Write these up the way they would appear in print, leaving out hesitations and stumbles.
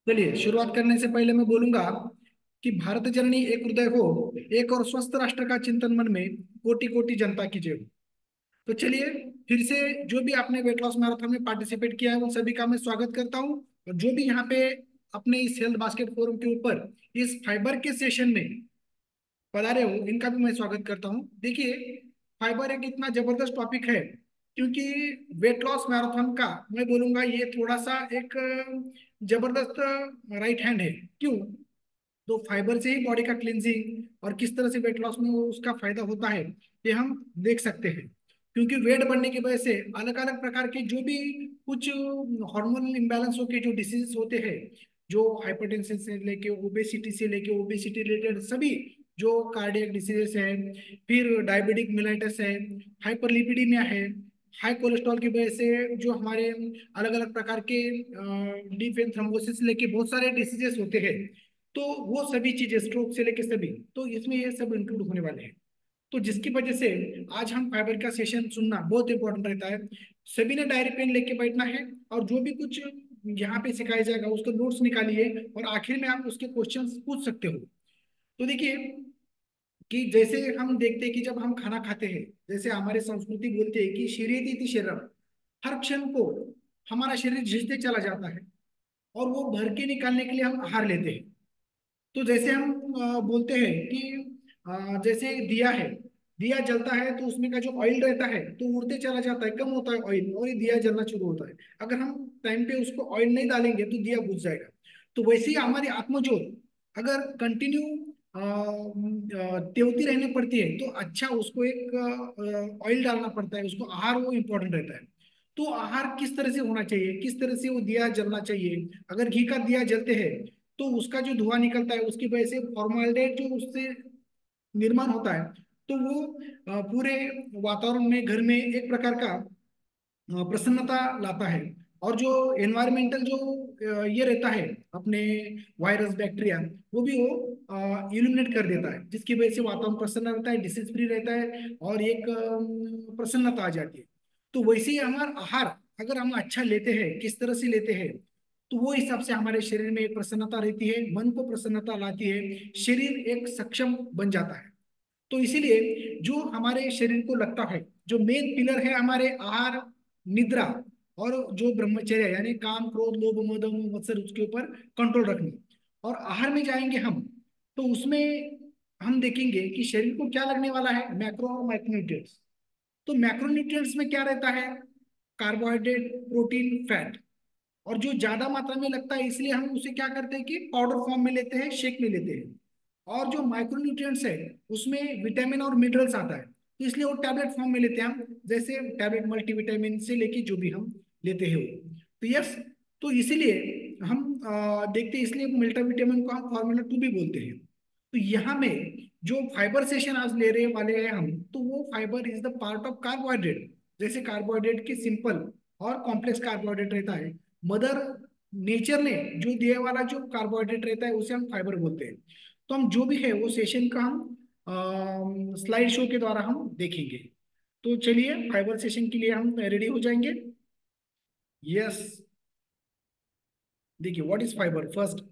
चलिए, शुरुआत करने से पहले मैं बोलूंगा कि भारत जननी एक हृदय हो, एक और स्वस्थ राष्ट्र का चिंतन मन में, कोटि कोटि जनता की जय हो। तो चलिए, फिर से जो भी आपने वेट लॉस मैराथन में पार्टिसिपेट किया है उन सभी का मैं स्वागत करता हूँ। और जो भी यहाँ पे अपने इस हेल्थ बास्केट फोरम के ऊपर इस फाइबर के सेशन में पधारे हो, इनका भी मैं स्वागत करता हूँ। देखिए, फाइबर एक इतना जबरदस्त टॉपिक है, क्योंकि वेट लॉस मैराथन का मैं बोलूंगा ये थोड़ा सा एक जबरदस्त राइट हैंड है। क्यों? तो फाइबर से ही बॉडी का क्लींजिंग और किस तरह से वेट लॉस में वो उसका फायदा होता है, ये हम देख सकते हैं। क्योंकि वेट बढ़ने की वजह से अलग अलग प्रकार के जो भी कुछ हार्मोनल इम्बैलेंस होके जो डिसीजेस होते हैं, जो हाइपरटेंशन से लेके ओबेसिटी रिलेटेड सभी जो कार्डियक डिसीजेस है, फिर डायबिटिक मिलाइटस है, हाइपरलिपिडीमिया है, हाई कोलेस्ट्रॉल की वजह से जो हमारे अलग अलग प्रकार के डीप वेन थ्रोम्बोसिस लेके बहुत सारे डिसीजेस होते हैं, तो वो सभी चीजें स्ट्रोक से लेके सभी, तो इसमें ये सब इंक्लूड होने वाले हैं। तो जिसकी वजह से आज हम फाइबर का सेशन सुनना बहुत इंपॉर्टेंट रहता है। सभी ने डायरी पेन लेके बैठना है, और जो भी कुछ यहाँ पे सिखाया जाएगा उसके नोट्स निकालिए, और आखिर में आप उसके क्वेश्चंस पूछ सकते हो। तो देखिए कि जैसे हम देखते हैं कि जब हम खाना खाते हैं, जैसे हमारे संस्कृति बोलती है कि शरीर इति शरीरम, हर क्षण को हमारा शरीर झिझते चला जाता है, और वो भर के निकालने के लिए हम आहार लेते हैं। तो जैसे हम बोलते हैं कि जैसे दिया है, दिया जलता है तो उसमें का जो ऑयल रहता है तो उड़ते चला जाता है, कम होता है ऑयल, और ये दिया जलना शुरू होता है। अगर हम टाइम पे उसको ऑयल नहीं डालेंगे तो दिया बुझ जाएगा। तो वैसे ही हमारी आत्मज्योत अगर कंटिन्यू तेवती रहने पड़ती है, तो अच्छा उसको एक ऑयल डालना पड़ता है, उसको आहार वो इम्पोर्टेंट रहता है। तो आहार किस तरह से होना चाहिए, किस तरह से वो दिया जलना चाहिए। अगर घी का दिया जलते हैं तो उसका जो धुआं निकलता है उसकी वजह से फॉर्मल्डेट जो उससे निर्माण होता है, तो वो पूरे वातावरण में घर में एक प्रकार का प्रसन्नता लाता है। और जो एनवायरमेंटल जो ये रहता है अपने वायरस बैक्टीरिया, वो भी वो इल्यूमिनेट कर देता है, जिसकी वजह से वातावरण प्रसन्न रहता है, डिसीज फ्री रहता है, और एक प्रसन्नता आ जाती है। तो वैसे ही हमारा आहार अगर हम अच्छा लेते हैं, किस तरह से लेते हैं, तो वो हिसाब से हमारे शरीर में एक प्रसन्नता रहती है, मन को प्रसन्नता लाती है, शरीर एक सक्षम बन जाता है। तो इसीलिए जो हमारे शरीर को लगता है, जो मेन पिलर है हमारे आहार, निद्रा, और जो ब्रह्मचर्य यानी काम क्रोध लोभ मोह दम मत्सर, उसके ऊपर कंट्रोल रखना। और आहार में जाएंगे हम, तो उसमें हम देखेंगे कि शरीर को क्या लगने वाला है, मैक्रो और माइक्रोन्यूट्रिएंट्स। तो मैक्रोन्यूट्रिएंट्स में क्या रहता है, कार्बोहाइड्रेट, प्रोटीन, फैट। और जो ज्यादा मात्रा में लगता है इसलिए हम उसे क्या करते हैं कि पाउडर फॉर्म में लेते हैं, शेक में लेते हैं। और जो माइक्रोन्यूट्रिएंट्स है उसमें विटामिन और मिनरल्स आता है, तो इसलिए वो टैबलेट फॉर्म में लेते हैं हम, जैसे टैबलेट मल्टीविटामिन से लेके जो भी हम लेते हैं वो। तो यस, तो इसीलिए हम देखते हैं, इसलिए मल्टीविटामिन को हम फॉर्मूला 2 भी बोलते हैं। तो यहाँ में जो फाइबर सेशन आज ले रहे वाले हैं हम, तो वो fibre is the part of carbohydrate. जैसे कार्बोहाइड्रेट के सिंपल और कॉम्प्लेक्स कार्बोहाइड्रेट रहता है, मदर नेचर ने जो दिया वाला जो कार्बोहाइड्रेट रहता है उसे हम फाइबर बोलते हैं। तो हम जो भी है वो सेशन का हम स्लाइड शो के द्वारा हम देखेंगे। तो चलिए, फाइबर सेशन के लिए हम रेडी हो जाएंगे। यस, देखिए व्हाट इज फाइबर फर्स्ट।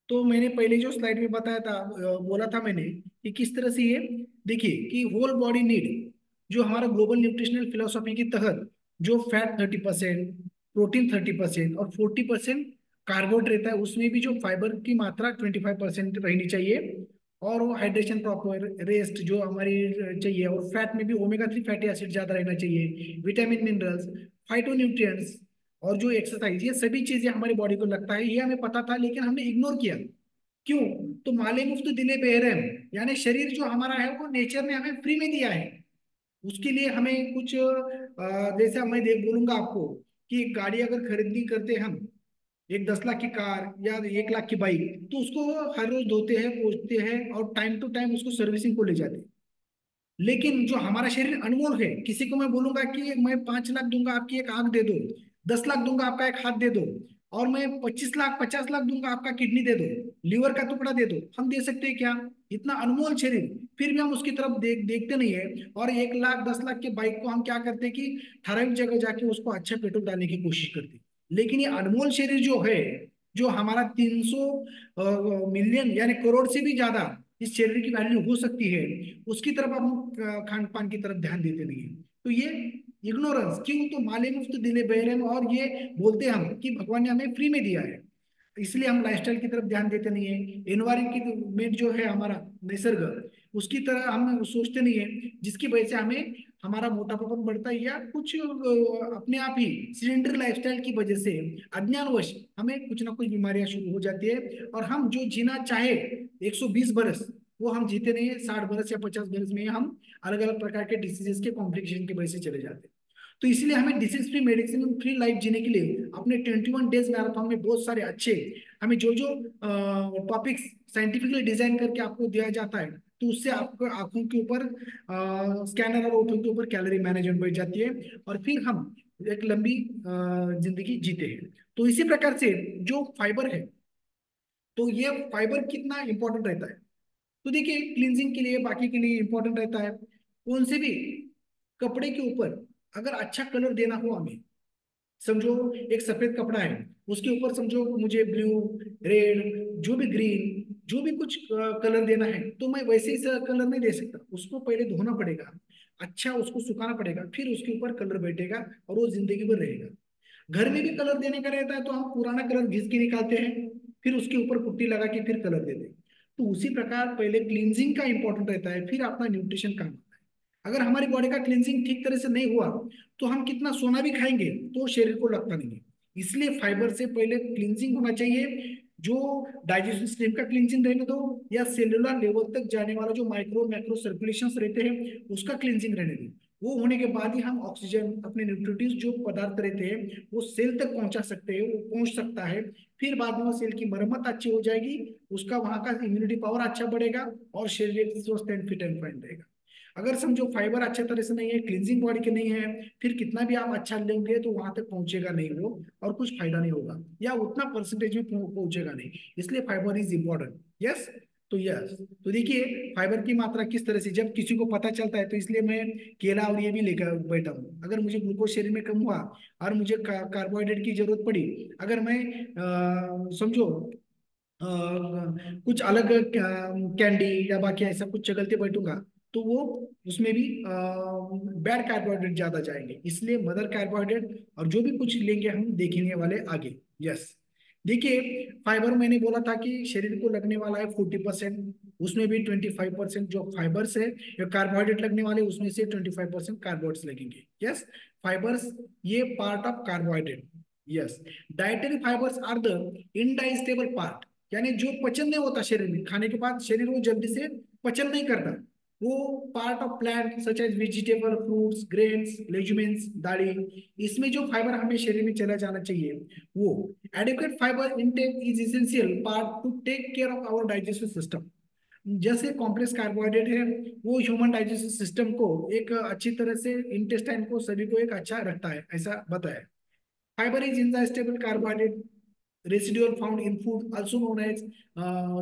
तो मैंने पहले जो स्लाइड में बताया था, बोला था मैंने कि किस तरह से ये, देखिए कि होल बॉडी नीड, जो हमारा ग्लोबल न्यूट्रिशनल फिलोसॉफी के तहत जो फैट 30%, प्रोटीन 30% और 40% कार्बोहाइड्रेट रहता है, उसमें भी जो फाइबर की मात्रा 25% रहनी चाहिए। और वो हाइड्रेशन, प्रॉपर रेस्ट जो हमारी चाहिए, और फैट में भी ओमेगा 3 फैटी एसिड ज्यादा रहना चाहिए, विटामिन मिनरल्स, फाइटो, और जो एक्सरसाइज, ये सभी चीजें हमारी बॉडी को लगता है, ये हमें पता था लेकिन हमने इग्नोर किया। क्यों? तो माले मुफ्त दिले बेरहम, यानी शरीर जो हमारा है वो नेचर ने हमें फ्री में दिया है। उसके लिए हमें कुछ जैसा मैं देख बोलूंगा आपको कि एक गाड़ी अगर खरीदी करते हैं हम, एक 10 लाख की कार या 1 लाख की बाइक, तो उसको हर रोज धोते हैं, पोंछते हैं, और टाइम टू टाइम उसको सर्विसिंग को ले जाते हैं। लेकिन जो हमारा शरीर अनमोल है, किसी को मैं बोलूंगा कि मैं 5 लाख दूंगा आपकी एक आंख दे दो, 10 लाख दूंगा आपका एक हाथ दे दो, और मैं 25 लाख 50 लाख दूंगा आपका किडनी दे दो, लीवर का टुकड़ा दे दो, हम दे सकते हैं क्या? इतना अनमोल शरीर, फिर भी हम उसकी तरफ देखते नहीं है, और 1 लाख 10 लाख के बाइक को हम क्या करते हैं कि ठराविक जगह जाके उसको अच्छा पेट्रोल डालने की कोशिश करते हैं। लेकिन ये अनमोल शरीर जो है, जो हमारा 300 मिलियन यानी करोड़ से भी ज्यादा इस शरीर की वैल्यू हो सकती है, उसकी तरफ हम खान पान की तरफ ध्यान देते नहीं है। तो ये इग्नोरेंस क्यों, तो माले मुफ्त दिले बहरे में, और ये बोलते हम कि भगवान ने हमें फ्री में दिया है, इसलिए हम लाइफस्टाइल की तरफ ध्यान देते नहीं है। एनवायरमेंट जो है हमारा निसर्ग, उसकी तरह हम सोचते नहीं है, जिसकी वजह से हमें हमारा मोटापापन बढ़ता है, या कुछ अपने आप ही सिलेंडर लाइफस्टाइल की वजह से अज्ञानवश हमें कुछ ना कुछ बीमारियां शुरू हो जाती है, और हम जो जीना चाहे 120 बरस, वो हम जीते नहीं है, 60 बरस या 50 बरस में हम अलग अलग प्रकार के डिसीजेस के कॉम्प्लिकेशन की वजह से चले जाते हैं। तो इसलिए हमें disease free, medicine free life जीने के लिए अपने 21 डेज मैराथन में बहुत सारे अच्छे, हमें जो जो टॉपिक्स साइंटिफिकली डिजाइन करके आपको दिया जाता है, तो उससे आपको आंखों के ऊपर स्कैनर और ओठों के ऊपर कैलोरी मैनेजमेंट बढ़ जाती है, और फिर हम एक लंबी जिंदगी जीते हैं। तो इसी प्रकार से जो फाइबर है, तो ये फाइबर कितना इंपॉर्टेंट रहता है, तो देखिए क्लींजिंग के लिए, बाकी के लिए इंपॉर्टेंट रहता है। कौन से भी कपड़े के ऊपर अगर अच्छा कलर देना हो हमें, समझो एक सफेद कपड़ा है, उसके ऊपर समझो मुझे ब्लू, रेड, जो भी ग्रीन, जो भी कुछ कलर देना है, तो मैं वैसे ही कलर नहीं दे सकता, उसको पहले धोना पड़ेगा, अच्छा उसको सुखाना पड़ेगा, फिर उसके ऊपर कलर बैठेगा और वो जिंदगी भर रहेगा। घर में भी कलर देने का रहता है, तो हम पुराना कलर घिस के निकालते हैं, फिर उसके ऊपर पुट्टी लगा के फिर कलर देते हैं। तो उसी प्रकार पहले क्लींजिंग का इंपॉर्टेंट रहता है, फिर अपना न्यूट्रिशन काम आता है। अगर हमारी बॉडी का क्लींजिंग ठीक तरह से नहीं हुआ, तो हम कितना सोना भी खाएंगे तो शरीर को लगता नहीं है। इसलिए फाइबर से पहले क्लींजिंग होना चाहिए, जो डाइजेशन सिस्टम का क्लींजिंग रहने दो, या सेलुलर लेवल तक जाने वाला जो माइक्रो मैक्रो सर्कुलेशन रहते हैं उसका क्लींजिंग रहने दो। वो होने के बाद ही हम ऑक्सीजन, अपने न्यूट्रिटिव जो पदार्थ रहते हैं वो सेल तक पहुंचा सकते हैं, वो पहुंच सकता है। फिर बाद में वो सेल की मरम्मत अच्छी हो जाएगी, उसका वहां का इम्यूनिटी पावर अच्छा बढ़ेगा, और शरीर स्वस्थ एंड फिट एंड फाइन रहेगा। अगर समझो फाइबर अच्छे तरह से नहीं है, क्लींजिंग बॉडी के नहीं है, फिर कितना भी आप अच्छा लेंगे तो वहां तक पहुंचेगा नहीं वो, और कुछ फायदा नहीं होगा, या उतना परसेंटेज में पहुंचेगा नहीं। इसलिए फाइबर इज इंपॉर्टेंट। यस, तो यस, तो देखिए फाइबर की मात्रा किस तरह से जब किसी को पता चलता है, तो इसलिए मैं केला और ये भी लेकर बैठा हूँ। अगर मुझे ग्लूकोज शरीर में कम हुआ और मुझे कार्बोहाइड्रेट की जरूरत पड़ी, अगर मैं समझो कुछ अलग कैंडी या बाकी ऐसा कुछ चगलते बैठूंगा, तो वो उसमें भी बैड कार्बोहाइड्रेट ज्यादा जाएंगे, इसलिए मदर कार्बोहाइड्रेट और जो भी कुछ लेंगे हम देखेंगे वाले आगे। यस, देखिए फाइबर मैंने बोला था कि शरीर को लगने वाला है 40%, उसमें भी 25% जो फाइबर्स है या कार्बोहाइड्रेट लगने वाले, उसमें से 25% कार्बोहाइड्रेट्स लगेंगे। यस, फाइबर्स ये part of carbohydrate. Yes, dietary fibres are the indigestible part, यानी जो पचन नहीं होता शरीर में, खाने के बाद शरीर वो जल्दी से पचन नहीं करता, वो part of plant such as vegetable, fruits, grains, legumes, दालें, इसमें जो फाइबर हमें शरीर में चला जाना चाहिए वो। Adequate fibre intake is essential part to take care of our digestive system. जैसे कॉम्प्लेक्स कार्बोहाइड्रेट है, वो ह्यूमन डाइजेस्टिव सिस्टम को एक अच्छी तरह से, इंटेस्टाइन को, सभी को एक अच्छा रखता है, ऐसा बताया। Fiber is ingestible carbohydrate residual found in food, also known as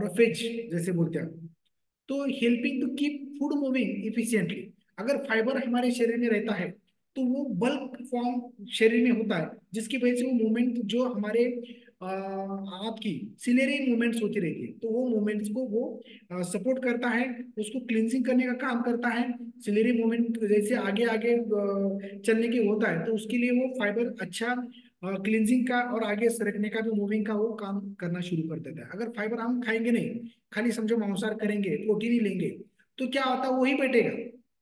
roughage जैसे बोलते हैं, तो helping to keep food moving efficiently. अगर फाइबर हमारे शरीर में रहता है, तो वो बल्क फॉर्म शरीर में होता है, जिसकी वजह से वो मूवमेंट जो हमारे आपकी सिलेरी मूवमेंट्स होती रहती है, तो वो मूवमेंट्स को वो सपोर्ट करता है, उसको क्लींजिंग करने का काम करता है। सिलेरी मूवमेंट जैसे आगे आगे चलने की होता है, तो उसके लिए वो फाइबर अच्छा क्लींजिंग का और आगे सरकने का, जो मूविंग का, वो काम करना शुरू कर देता है। अगर फाइबर हम खाएंगे नहीं, खाली समझो मांसाहार करेंगे, प्रोटीन ही लेंगे, तो क्या होता है, वही बैठेगा,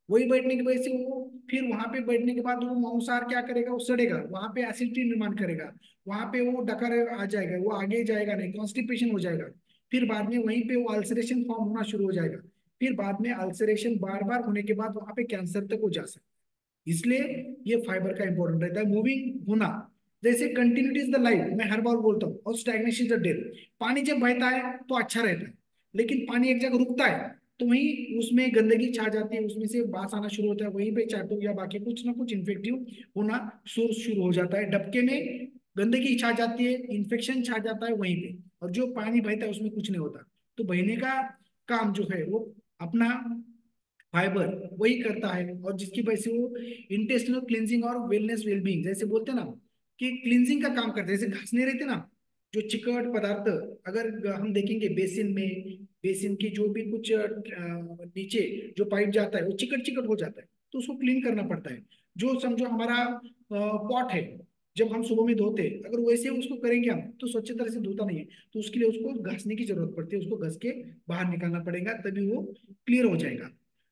वही बैठने की वजह से वो, फिर वहां पे बैठने के बाद वो मांसाहार क्या करेगा, वो सड़ेगा, वहां पे एसिडिटी निर्माण करेगा, वहां पे वो डकार आ जाएगा, वो आगे जाएगा नहीं, कॉन्स्टिपेशन हो जाएगा, फिर बाद में वहीं पे वो अल्सरेशन फॉर्म होना शुरू हो जाएगा, फिर बाद में अल्सरेशन बार बार होने के बाद वहां पे कैंसर तक हो जा सकता है। इसलिए ये फाइबर का इंपॉर्टेंट रहता है, मूविंग होना। जैसे कंटिन्यूटी इज द लाइफ, मैं हर बार बोलता हूँ, और स्टैग्नेशन इज द डेथ। पानी जब बहता है तो अच्छा रहता है, लेकिन पानी एक जगह रुकता है, तो वहीं उसमें गंदगी छा जाती है, उसमें से बास आना शुरू होता है, वहीं पे चाटो या बाकी कुछ ना कुछ इन्फेक्टिव होना सोर्स शुरू हो जाता है। डबके में गंदगी छा जाती है, इन्फेक्शन छा जाता है वहीं पे, और जो पानी बहता है उसमें कुछ नहीं होता। तो बहने का काम जो है वो अपना फाइबर वही करता है, और जिसकी वजह से वो इंटेस्टिनल क्लींजिंग और वेलनेस वेलबींग जैसे बोलते हैं ना, कि क्लींजिंग का काम करते हैं, जैसे घास नहीं रहते ना, जो चिकट पदार्थ अगर हम देखेंगे बेसिन में, बेसिन की जो भी कुछ नीचे जो पाइप जाता है वो चिकट चिकट हो जाता है, तो उसको क्लीन करना पड़ता है। जो समझो हमारा पॉट है, जब हम सुबह में धोते हैं, अगर वैसे उसको करेंगे हम तो स्वच्छ तरह से धोता नहीं है, तो उसके लिए उसको घसने की जरूरत पड़ती है, उसको घस के बाहर निकालना पड़ेगा, तभी वो क्लियर हो जाएगा।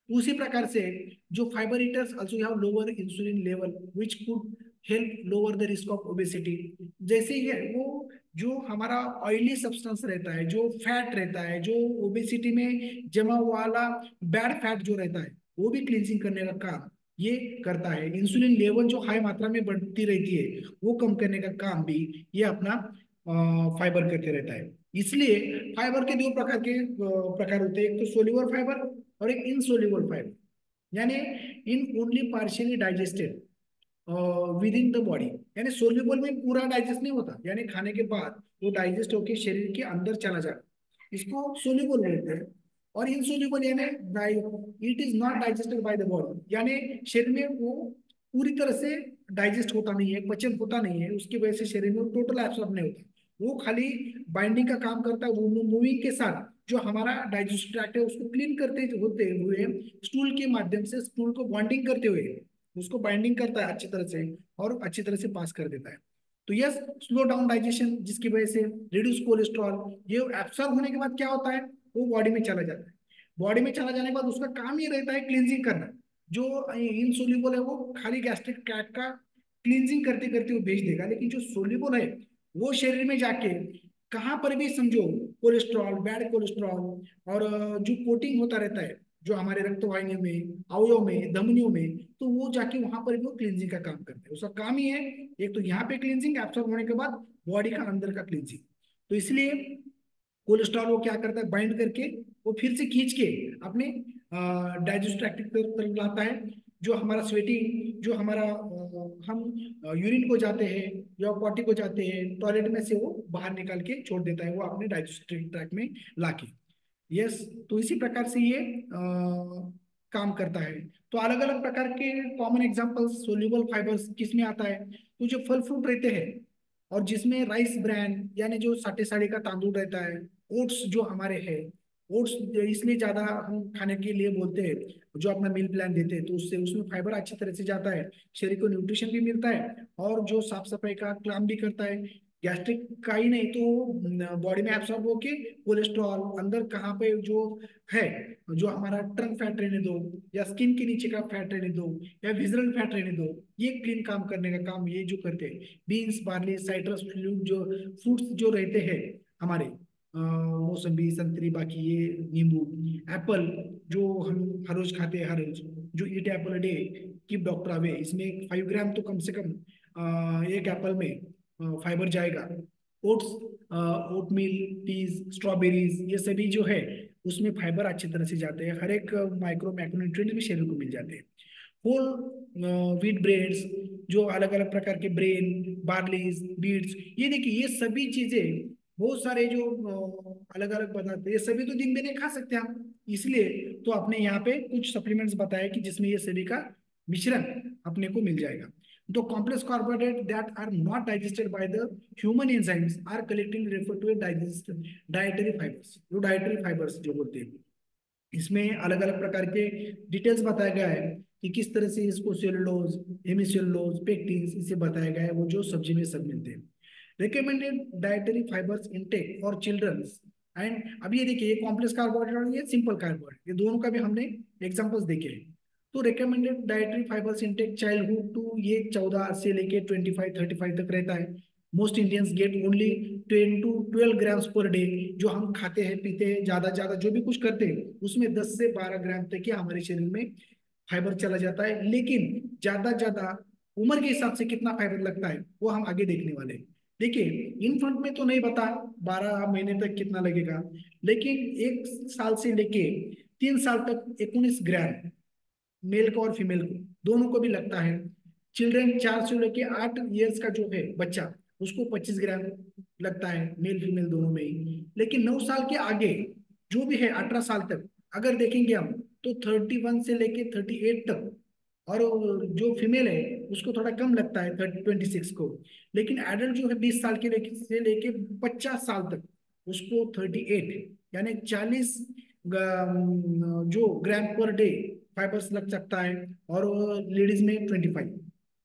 उसी प्रकार से जो fibre eaters also have lower insulin level which could help lower the risk of obesity. जैसे ही है वो जो हमारा ऑयली सब्सटेंस रहता है, जो फैट रहता है, जो ओबेसिटी में जमा हुआ वाला बैड फैट जो रहता है, वो भी क्लींजिंग करने का काम ये करता है। इंसुलिन लेवल जो हाई मात्रा में बढ़ती रहती है वो कम करने का काम भी ये अपना फाइबर करते रहता है। इसलिए फाइबर के दो प्रकार के प्रकार होते हैं, एक तो सोल्यूबल फाइबर और एक इनसोल्यूबल फाइबर, यानी in only partially digested with in the body. यानी सोल्यूबल में पूरा डाइजेस्ट नहीं होता, यानी खाने के बाद वो डाइजेस्ट होकर शरीर के अंदर चला जाता, इसको सोल्यूबल बोलते हैं। और इनसोल्यूबल यानी it is not digested by the body, यानी शरीर में वो पूरी तरह से डाइजेस्ट होता नहीं है, पचन होता नहीं है, उसकी वजह से शरीर में टोटल एब्सॉर्ब नहीं होता, वो खाली बाइंडिंग का काम करता है। वो मूविंग के साथ जो हमारा डाइजेस्टिव ट्रैक्ट है उसको क्लीन करते होते हुए स्टूल के माध्यम से स्टूल को बॉन्डिंग करते हुए उसको बाइंडिंग करता है अच्छी तरह से और अच्छी तरह से पास कर देता है। तो यस, स्लो डाउन डाइजेशन जिसकी वजह से रिड्यूस कोलेस्ट्रॉल, ये एब्सॉर्ब होने के बाद क्या होता है वो बॉडी में चला जाता है। बॉडी में चला जाने के बाद उसका काम ये रहता है क्लींजिंग करना। जो इनसोल्यूबल है वो खाली गैस्ट्रिक ट्रैक्ट का क्लींजिंग करते करते वो भेज देगा, लेकिन जो सोल्यूबल है वो शरीर में जाके कहाँ पर भी समझो कोलेस्ट्रॉल, बैड कोलेस्ट्रॉल और जो कोटिंग होता रहता है जो हमारे रक्तवाहिनियों में, अवयव में, धमनियों में, तो वो जाके वहां पर भी वो क्लींजिंग का काम करते हैं। उसका काम ही है एक तो यहाँ पे क्लींजिंग एब्सॉर्ब होने के बाद बॉडी का अंदर का क्लींजिंग। तो इसलिए कोलेस्ट्रॉल वो क्या करता है बाइंड करके वो फिर से खींच के अपने डाइजेस्ट ट्रैक्ट तरफ लाता है। जो हमारा स्वेटिंग, जो हमारा हम यूरिन को जाते हैं या पॉटी को जाते हैं टॉयलेट में से वो बाहर निकाल के छोड़ देता है वो अपने डाइजेस्टिव ट्रैक्ट में लाके। यस, तो इसी प्रकार से ये काम करता है। तो अलग अलग प्रकार के कॉमन एग्जांपल्स सोल्यूबल फाइबर्स किस में आता है, तो जो फल फ्रूट रहते हैं और जिसमें राइस ब्रांड यानी जो साटे साड़ी का तांदूल रहता है, ओट्स जो हमारे है, ओट्स इसलिए ज्यादा हम खाने के लिए बोलते हैं जो अपना मील प्लान देते हैं, तो उससे उसमें फाइबर अच्छी तरह से जाता है, शरीर को न्यूट्रिशन भी मिलता है और जो साफ सफाई का काम भी करता है। गैस्ट्रिक का ही नहीं तो बॉडी में एब्सॉर्ब होके कोलेस्ट्रॉल अंदर कहाँ पे जो है, जो हमारा ट्रंक फैट रहने दो या स्किन के नीचे का फैट रहने दो या विजरल फैट रहने दो, ये क्लीन काम करने का काम ये जो करते हैं। बीन्स, बार्ली, साइट्रस फ्रूट जो फ्रूट्स जो रहते हैं हमारे मौसम्बी, संतरी, बाकी ये नींबू, एप्पल जो हम हर रोज खाते हैं, हर रोज जो ईट Apple day keep doctor away, इसमें 5 ग्राम तो कम से कम एक एप्पल में फाइबर जाएगा। ओट्स, ओटमील, पीज, स्ट्रॉबेरीज, ये सभी जो है उसमें फाइबर अच्छी तरह से जाते हैं, हर एक माइक्रो मैक्रोन्यूट्रिएंट भी शरीर को मिल जाते हैं। होल व्हीट ब्रेड्स, जो अलग अलग प्रकार के ब्रेन, बार्लीज, बीट्स, ये देखिए ये सभी चीजें बहुत सारे जो अलग अलग पदार्थ है, ये सभी तो दिन में नहीं खा सकते हम, इसलिए तो आपने यहाँ पे कुछ सप्लीमेंट्स बताया कि जिसमें ये सभी का मिश्रण अपने को मिल जाएगा। तो complex carbohydrates that are not digested by the human enzymes are collectively referred to as dietary fibers। जो dietary fibers जो बोलते हैं, इसमें अलग अलग प्रकार के डिटेल्स बताया गया है कि किस तरह से इसको सेलुलोज, हेमिसेलुलोज, पेक्टिन्स इसे बताया गया है, वो जो सब्जी में सब मिलते हैं। Recommended dietary fibres intake for children's and, अब ये देखिए ये कॉम्प्लेक्स कार्बोहाइड्रेट और ये सिंपल कार्बोहाइड्रेट, ये दोनों का भी हमने एग्जांपल्स देखे हैं। तो recommended dietary fibres intake childhood to ये 14 से लेके 25-35 तक रहता है। Most Indians get only 10 to 12 grams per day. जो हम खाते हैं पीते हैं ज्यादा ज्यादा जो भी कुछ करते हैं उसमें 10 से 12 ग्राम तक ही हमारे शरीर में फाइबर चला जाता है, लेकिन ज्यादा उम्र के हिसाब से कितना फाइबर लगता है वो हम आगे देखने वाले हैं। देखिए इनफेंट में तो नहीं बता 12 महीने तक कितना लगेगा, लेकिन 1 साल से लेके 3 साल तक 19 ग्राम मेल को और फीमेल को दोनों को भी लगता है। चिल्ड्रन 4 से लेके 8 ईयर्स का जो है बच्चा उसको 25 ग्राम लगता है, मेल फीमेल दोनों में ही। लेकिन 9 साल के आगे जो भी है 18 साल तक अगर देखेंगे हम तो 31 से लेके 38 तक, और जो फीमेल है उसको थोड़ा कम लगता है 26 को। लेकिन एडल्ट जो है 20 साल के से लेके 50 साल तक, उसको 38 यानी 40 जो ग्राम पर डे फाइबर्स लग सकता है, और लेडीज में 25।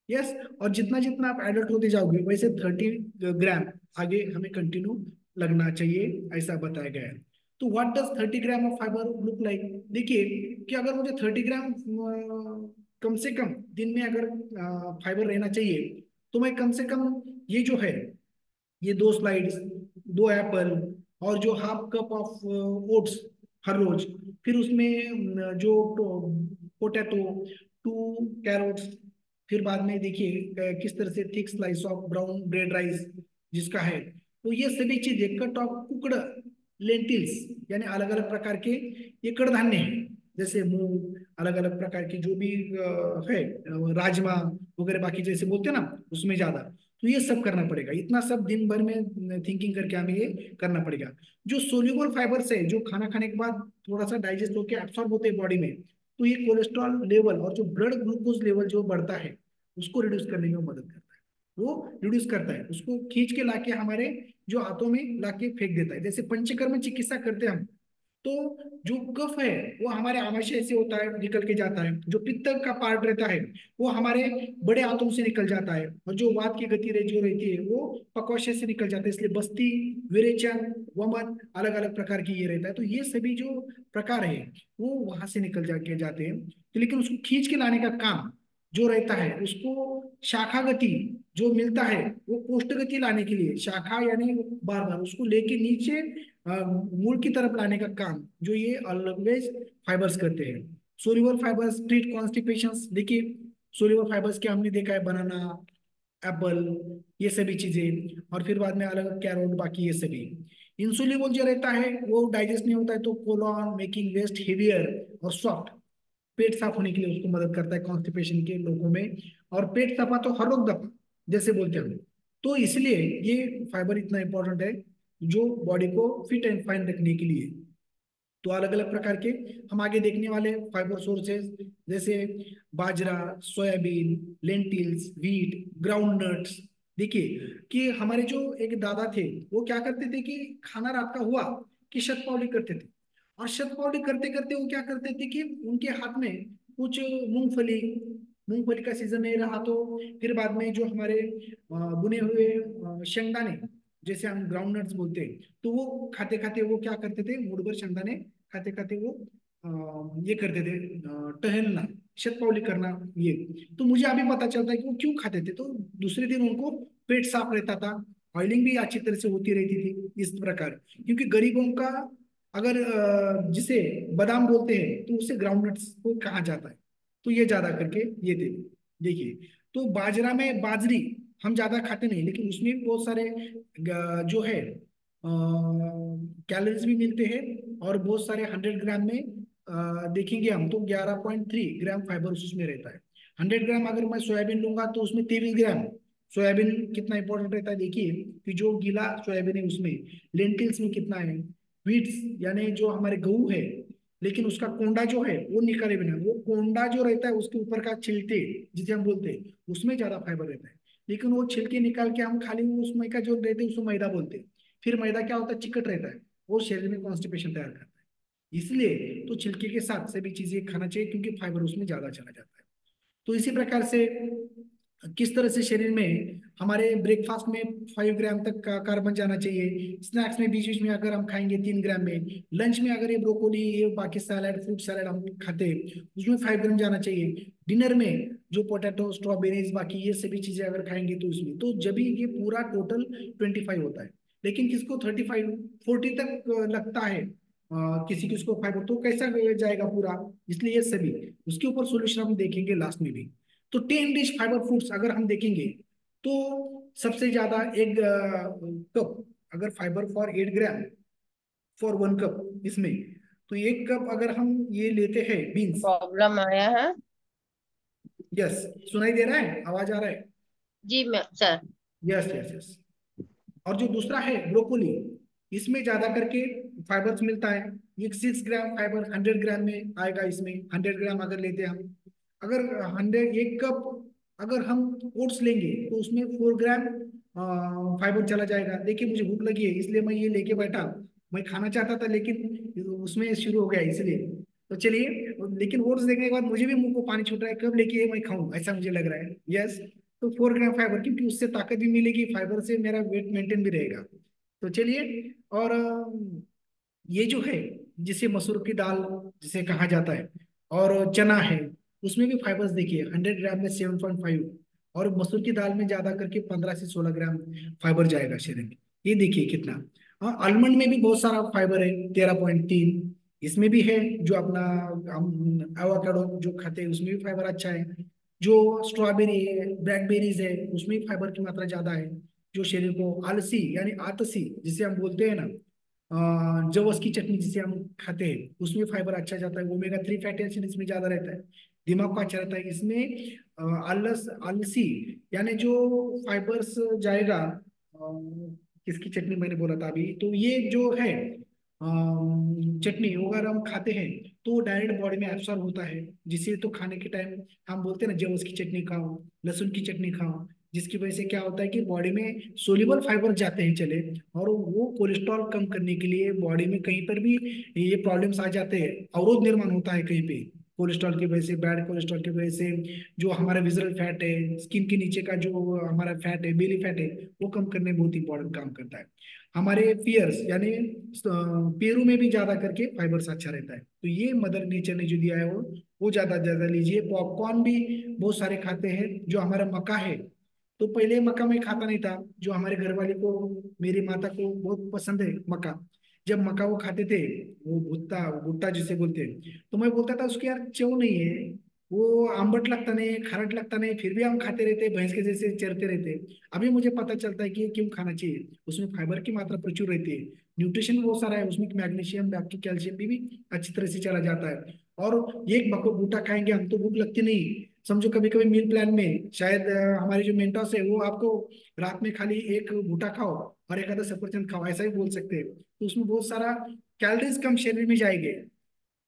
यस। और जितना जितना आप एडल्ट होते जाओगे वैसे 30 ग्राम आगे हमें कंटिन्यू लगना चाहिए, ऐसा बताया गया है। तो what does 30 gram of fibre look like? देखिए कि अगर मुझे 30 ग्राम कम से कम दिन में अगर फाइबर रहना चाहिए, तो मैं कम से कम ये जो है, ये 2 स्लाइड्स, 2 एप्पल, और जो हाफ कप ऑफ ओट्स हर रोज, फिर उसमें जो पोटैटो, 2 कैरोट्स, फिर बाद में देखिए किस तरह से thick slice of brown bread rice जिसका है। तो ये सभी चीजें, कट ऑफ कुकड़ लेंटिल्स, यानी अलग अलग प्रकार के ये कड़धान्य हैं, जैसे मूंग, अलग अलग प्रकार की जो भी है, राजमा वगैरह बाकी जैसे बोलते हैं ना, उसमें ज्यादा। तो ये सब करना पड़ेगा, इतना सब दिन भर में थिंकिंग करके हमें ये करना पड़ेगा। जो सोल्यूबल फाइबर्स है, जो खाना खाने के बाद थोड़ा सा डाइजेस्ट होकर एब्सॉर्ब होते हैं बॉडी में, तो ये कोलेस्ट्रॉल लेवल और जो ब्लड ग्लूकोज लेवल जो बढ़ता है उसको रिड्यूस करने में मदद करता है। वो रिड्यूस करता है, उसको खींच के लाके हमारे जो हाथों में लाके फेंक देता है। जैसे पंचकर्म चिकित्सा करते हैं हम, तो जो कफ है वो हमारे आमाशय से होता है, निकल के जाता है। जो पित्त का पार्ट रहता है वो हमारे बड़े आंतों से निकल जाता है, और जो वात की गति जो रहती है वो पक्वाशय से निकल जाता है। इसलिए बस्ती, विरेचन, वमन, अलग अलग प्रकार की ये रहता है। तो ये सभी जो प्रकार है वो वहां से निकल जाके जाते हैं। तो लेकिन उसको खींच के लाने का काम जो रहता है, उसको शाखा गति जो मिलता है, वो कोष्ठ गति लाने के लिए शाखा यानी बार बार उसको लेके नीचे मूल की तरफ लाने का काम जो ये ऑलवेज फाइबर्स करते हैं। Soluble fibres treat constipation. देखिए सोल्यूबल फाइबर्स क्या हमने देखा है, बनाना, एप्पल, ये सभी चीजें, और फिर बाद में अलग कैरोट, बाकी ये सभी। इंसोल्यूबल जो रहता है वो डाइजेस्ट नहीं होता है, तो colon making waste heavier or soft, पेट साफ होने के लिए उसको मदद करता है कॉन्स्टिपेशन के लोगों में। और पेट दफा तो हर रोग दफा जैसे बोलते हैं हम। तो इसलिए ये फाइबर इतना इंपॉर्टेंट है जो बॉडी को फिट एंड फाइन रखने के लिए। तो अलग अलग प्रकार के हम आगे देखने वाले फाइबर सोर्सेज, जैसे बाजरा, soybean, lentils, wheat, ground nuts. देखिए कि हमारे जो एक दादा थे वो क्या करते थे कि खाना रात का हुआ कि शतपावली करते थे, और शतपावली करते करते वो क्या करते थे कि उनके हाथ में कुछ मूंगफली, मूंगफली का सीजन नहीं रहा तो फिर बाद में जो हमारे बुने हुए शेंगदाने, जैसे हम ग्राउंड नट्स बोलते हैं, तो वो खाते खाते वो क्या करते थे, मुठ भर शेंगदाने खाते खाते वो ये करते थे, टहलना, शतपावली करना। ये तो मुझे अभी पता चलता है कि वो क्यों खाते थे। तो दूसरे दिन उनको पेट साफ रहता था, ऑयलिंग भी अच्छी तरह से होती रहती थी इस प्रकार। क्योंकि गरीबों का अगर जिसे बादाम बोलते हैं तो उसे ग्राउंड नट्स को कहा जाता है। तो ये ज्यादा करके ये थे। देखिए तो बाजरा में बाजरी हम ज्यादा खाते नहीं, लेकिन उसमें भी बहुत सारे जो है कैलोरीज भी मिलते हैं, और बहुत सारे 100 ग्राम में देखेंगे हम तो 11.3 ग्राम फाइबर उसमें रहता है। 100 ग्राम अगर मैं सोयाबीन लूंगा तो उसमें 23 ग्राम। सोयाबीन कितना इंपॉर्टेंट रहता है देखिए, कि जो गीला सोयाबीन है उसमें, लेंटिल्स में कितना है, व्हीट्स यानी जो हमारे गेहूं है, लेकिन उसका कोंडा जो है वो निकाले बिना, वो कोंडा जो रहता है उसके ऊपर का छिलके जिसे हम बोलते हैं, उसमें ज्यादा फाइबर रहता है। लेकिन वो छिलके निकाल के हम खाली उसमें का जो रहते हैं उसको मैदा बोलते हैं। फिर मैदा क्या होता है, चिकट रहता है, वो शरीर में कॉन्स्टिपेशन तैयार करता है। इसलिए तो छिलके के साथ सभी चीजें खाना चाहिए, क्योंकि फाइबर उसमें ज्यादा चला जाता है। तो इसी प्रकार से किस तरह से शरीर में हमारे ब्रेकफास्ट में 5 ग्राम तक का कार्बन जाना चाहिए, स्नैक्स में बीच बीच में अगर हम खाएंगे 3 ग्राम में, लंच में अगर ये ब्रोकोली, ये बाकी सैलड, फ्रूट सैलड हम खाते हैं उसमें 5 ग्राम जाना चाहिए, डिनर में जो पोटैटो, स्ट्रॉबेरीज, बाकी ये सभी चीजें अगर खाएंगे तो उसमें तो जब भी ये पूरा टोटल 25 होता है। लेकिन किसको 35 40 तक लगता है, किसी किसको फाइबर, तो कैसा जाएगा पूरा। इसलिए ये सभी उसके ऊपर सोल्यूशन हम देखेंगे लास्ट में भी। तो 10 डिश फाइबर फूड्स अगर हम देखेंगे तो सबसे ज्यादा एक कप अगर fibre for 8 gram for 1 cup इसमें, तो 1 कप अगर हम ये लेते हैं बीन्स। प्रॉब्लम आया है। यस, सुनाई दे रहा है, आवाज आ रहा है? जी ma'am sir. Yes yes yes. और जो दूसरा है ब्रोकोली, इसमें ज्यादा करके फाइबर्स मिलता है। ये 6 ग्राम फाइबर 100 ग्राम में आएगा, इसमें 100 ग्राम अगर लेते हैं हम, अगर 100 1 कप अगर हम ओट्स लेंगे तो उसमें 4 ग्राम फाइबर चला जाएगा। देखिए मुझे भूख लगी है इसलिए मैं ये लेके बैठा, मैं खाना चाहता था लेकिन उसमें शुरू हो गया इसलिए। तो चलिए, लेकिन ओट्स देखने के बाद मुझे भी मुंह को पानी छूट रहा है, कब लेके ये मैं खाऊं ऐसा मुझे लग रहा है। यस, तो 4 ग्राम फाइबर, क्योंकि उससे ताकत भी मिलेगी, फाइबर से मेरा वेट मेंटेन भी रहेगा। तो चलिए, और ये जो है जिसे मसूर की दाल जिसे कहा जाता है, और चना है, उसमें भी फाइबर्स देखिए 100 ग्राम में 7.5, और मसूर की दाल में ज्यादा करके 15 से 16 ग्राम फाइबर जाएगा शरीर में। ये देखिए कितना। हाँ, आलमंड में भी बहुत सारा फाइबर है, 13.3 इसमें भी है। जो अपना हम एवोकाडो जो खाते हैं उसमें भी फाइबर अच्छा है। जो स्ट्रॉबेरी है, ब्लैकबेरीज है, उसमें भी फाइबर की मात्रा ज्यादा है। जो शरीर को आलसी यानी आतसी जिसे हम बोलते हैं ना, जवस की चटनी जिसे हम खाते हैं उसमें फाइबर अच्छा जाता है, ओमेगा 3 फैटी एसिड इसमें ज्यादा रहता है, दिमाग को अच्छा रहता है इसमें। आलसी यानी जो फाइबर्स जाएगा, किसकी चटनी मैंने बोला था अभी, तो ये जो है चटनी अगर हम खाते हैं तो डायरेक्ट बॉडी में एब्सॉर्ब होता है, जिसे तो खाने के टाइम हम बोलते हैं ना जवस की चटनी खाओ, लहसुन की चटनी खाओ, जिसकी वजह से क्या होता है कि बॉडी में सोल्यूबल फाइबर जाते हैं चले, और वो कोलेस्ट्रॉल कम करने के लिए बॉडी में कहीं पर भी ये प्रॉब्लम्स आ जाते हैं, अवरोध निर्माण होता है कहीं पे कोलेस्ट्रॉल की वजह से, बैड कोलेस्ट्रॉल की वजह से। जो हमारा विजरल फैट है, स्किन के नीचे का जो हमारा फैट है, बेली फैट है, वो कम करने में बहुत इंपॉर्टेंट काम करता है। हमारे पियर्स यानी पेरू में भी ज्यादा करके फाइबर्स अच्छा रहता है। तो ये मदर नेचर ने जो दिया है वो ज्यादा ज्यादा लीजिए। पॉपकॉर्न भी बहुत सारे खाते हैं। जो हमारा मक्का है, तो पहले मक्का मैं खाता नहीं था, जो हमारे घर वाले को, मेरी माता को बहुत पसंद है मक्का। जब मक्का वो खाते थे, वो भुट्टा भुट्टा जिसे बोलते हैं, तो मैं बोलता था उसकी यार क्यों नहीं है, वो आंबट लगता नहीं, खारट लगता नहीं, फिर भी हम खाते रहते, भैंस के जैसे चरते रहते। अभी मुझे पता चलता है कि ये क्यों खाना चाहिए, उसमें फाइबर की मात्रा प्रचुर रहती है, न्यूट्रिशन बहुत सारा है उसमें, मैग्नीशियम बाकी कैल्शियम भी अच्छी तरह से चला जाता है। और एक बको बूटा खाएंगे हम तो भूख लगती नहीं। समझो कभी कभी मील प्लान में शायद हमारे जो मेंटोस है वो आपको रात में खाली एक बूटा खाओ और एक आधा सफरचंद खाओ ऐसा ही बोल सकते हैं, तो उसमें बहुत सारा कैलोरीज कम शरीर में जाएंगे।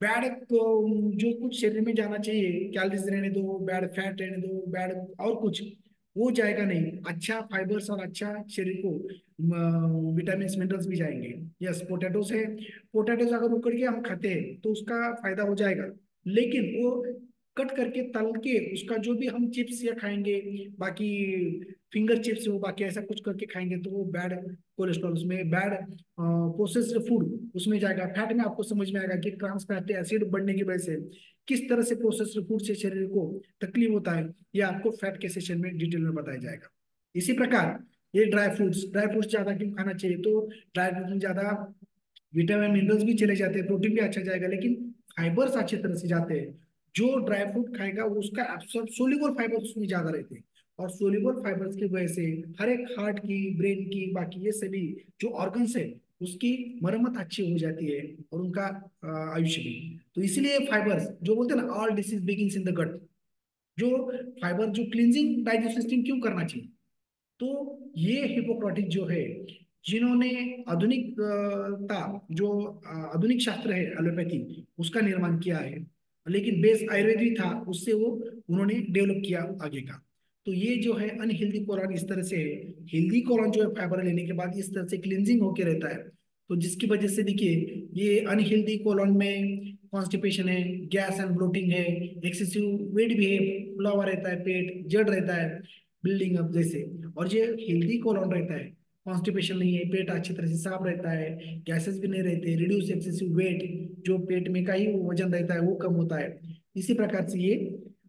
बैड जो कुछ शरीर में जाना चाहिए, कैलोरीज रहने दो, बैड फैट रहने दो, बैड और कुछ वो जाएगा नहीं, अच्छा फाइबर्स और अच्छा शरीर को विटामिन मिनरल्स भी जाएंगे। यस, पोटैटो से, पोटैटोज अगर उकड़ के हम खाते हैं तो उसका फायदा हो जाएगा, लेकिन वो कट करके तल के उसका जो भी हम चिप्स या खाएंगे, बाकी फिंगर चिप्स हो बाकी ऐसा कुछ करके खाएंगे, तो वो बैड कोलेस्ट्रॉल उसमें, बैड प्रोसेस्ड फूड उसमें जाएगा। फैट में आपको समझ में आएगा कि ट्रांस फैटी एसिड बढ़ने की वजह से किस तरह से प्रोसेस्ड फूड से शरीर को तकलीफ होता है, ये आपको फैट के सेशन में डिटेल में बताया जाएगा। इसी प्रकार ये ड्राई फ्रूट्स ज्यादा क्यों खाना चाहिए, तो ड्राई फ्रूट में ज्यादा विटामिन मिनरल्स भी चले जाते हैं, प्रोटीन भी अच्छा जाएगा, लेकिन फाइबर्स अच्छी तरह से जाते हैं। जो ड्राई फ्रूट खाएगा उसका एब्सॉर्ब सोल्यूबल फाइबर उसमें ज्यादा रहते हैं, और सोल्यूबल फाइबर्स की वजह से हर एक हार्ट की, ब्रेन की, बाकी ये सभी जो ऑर्गन्स है उसकी मरम्मत अच्छी हो जाती है, और उनका आयुष्य भी। तो इसलिए फाइबर्स जो बोलते हैं ना, all disease begins in the gut, जो फाइबर जो क्लींजिंग डाइजेस्टिव सिस्टम क्यों करना चाहिए, तो ये हिपोक्रेटिस जो है, जिन्होंने आधुनिकता जो आधुनिक शास्त्र है एलोपैथी उसका निर्माण किया है, लेकिन बेस आयुर्वेद भी था उससे, वो उन्होंने डेवलप किया आगे का। तो ये जो है अनहेल्दी कोलॉन इस तरह से है, हेल्दी कोलॉन जो है फाइबर लेने के बाद इस तरह से क्लींजिंग होके रहता है। तो जिसकी वजह से देखिए ये अनहेल्दी कोलॉन में कॉन्स्टिपेशन है, गैस एंड ब्लोटिंग है, एक्सेसिव वेट भी है, फूला हुआ रहता है पेट, जड़ रहता है, बिल्डिंग अप जैसे। और जो हेल्दी कोलॉन रहता है, कॉन्स्टिपेशन नहीं है, पेट अच्छी तरह से साफ रहता है, गैसेस भी नहीं रहते, रिड्यूस एक्सेसिव वेट, जो पेट में का ही वजन रहता है वो कम होता है। इसी प्रकार से ये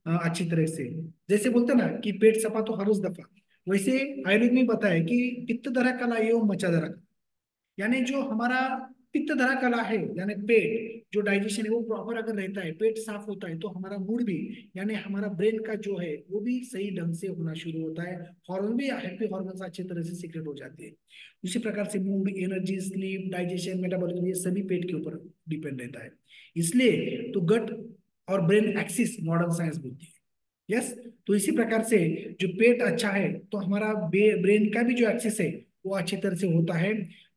अच्छी तरह से, जैसे बोलते हैं ना कि पेट सफा तो हर उस दफा, वैसे आयुर्वेद में बताया कि पित्त धरा कला एवं मचा धरा, यानी जो हमारा पित्त धरा कला है, यानी पेट जो डाइजेशन है वो प्रॉपर अगर रहता है, पेट साफ होता है, तो हमारा मूड भी, यानी हमारा ब्रेन का जो है वो भी सही ढंग से होना शुरू होता है, हार्मोन भी, हैप्पी हार्मोन्स अच्छी तरह से सीक्रेट हो जाते हैं। उसी प्रकार से mood, energy, sleep, digestion, metabolism ये सभी पेट के ऊपर डिपेंड रहता है। इसलिए तो गट और ब्रेन एक्सिस मॉडर्न साइंस बोलती है। यस, तो इसी प्रकार से जो पेट अच्छा है तो हमारा ब्रेन का भी जो एक्सेस है वो अच्छी तरह से होता है,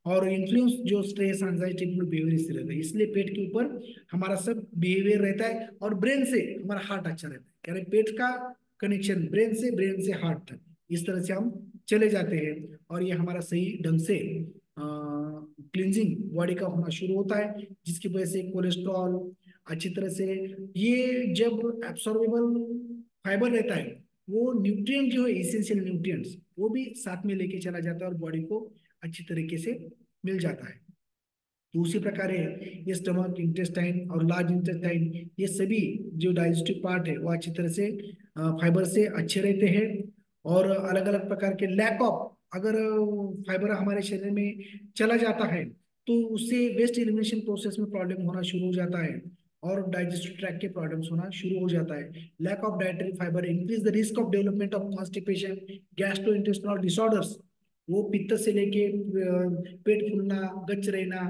और इन्फ्लुएंस जो स्ट्रेस, एंजाइटी, बिहेवियर इससे रहता है। इसलिए पेट के ऊपर हमारा सब बिहेवियर रहता है, और ब्रेन से हमारा हार्ट अच्छा रहता है। यानी पेट का कनेक्शन ब्रेन से हार्ट तक, इस तरह से हम चले जाते हैं और ये हमारा सही ढंग से क्लींजिंग बॉडी का होना शुरू होता है, जिसकी वजह से कोलेस्ट्रॉल अच्छी तरह से, ये जब एब्सॉर्बेबल फाइबर रहता है, वो न्यूट्रिएंट जो है इसेंशियल न्यूट्रिएंट्स वो भी साथ में लेके चला जाता है और बॉडी को अच्छी तरीके से मिल जाता है। तो उसी प्रकार है ये स्टमक, इंटेस्टाइन और लार्ज इंटेस्टाइन, ये सभी जो डाइजेस्टिव पार्ट है वो अच्छी तरह से फाइबर से अच्छे रहते हैं। और अलग अलग प्रकार के लैक ऑफ, अगर फाइबर हमारे शरीर में चला जाता है तो उससे वेस्ट एलिमिनेशन प्रोसेस में प्रॉब्लम होना शुरू हो जाता है और डाइजेस्टिव ट्रैक्ट के प्रॉब्लम्स होना शुरू हो जाता है। Lack of dietary fibre increase the risk of development of constipation, gastrointestinal disorders, वो पित्त से लेके पेट फूलना, गच रहना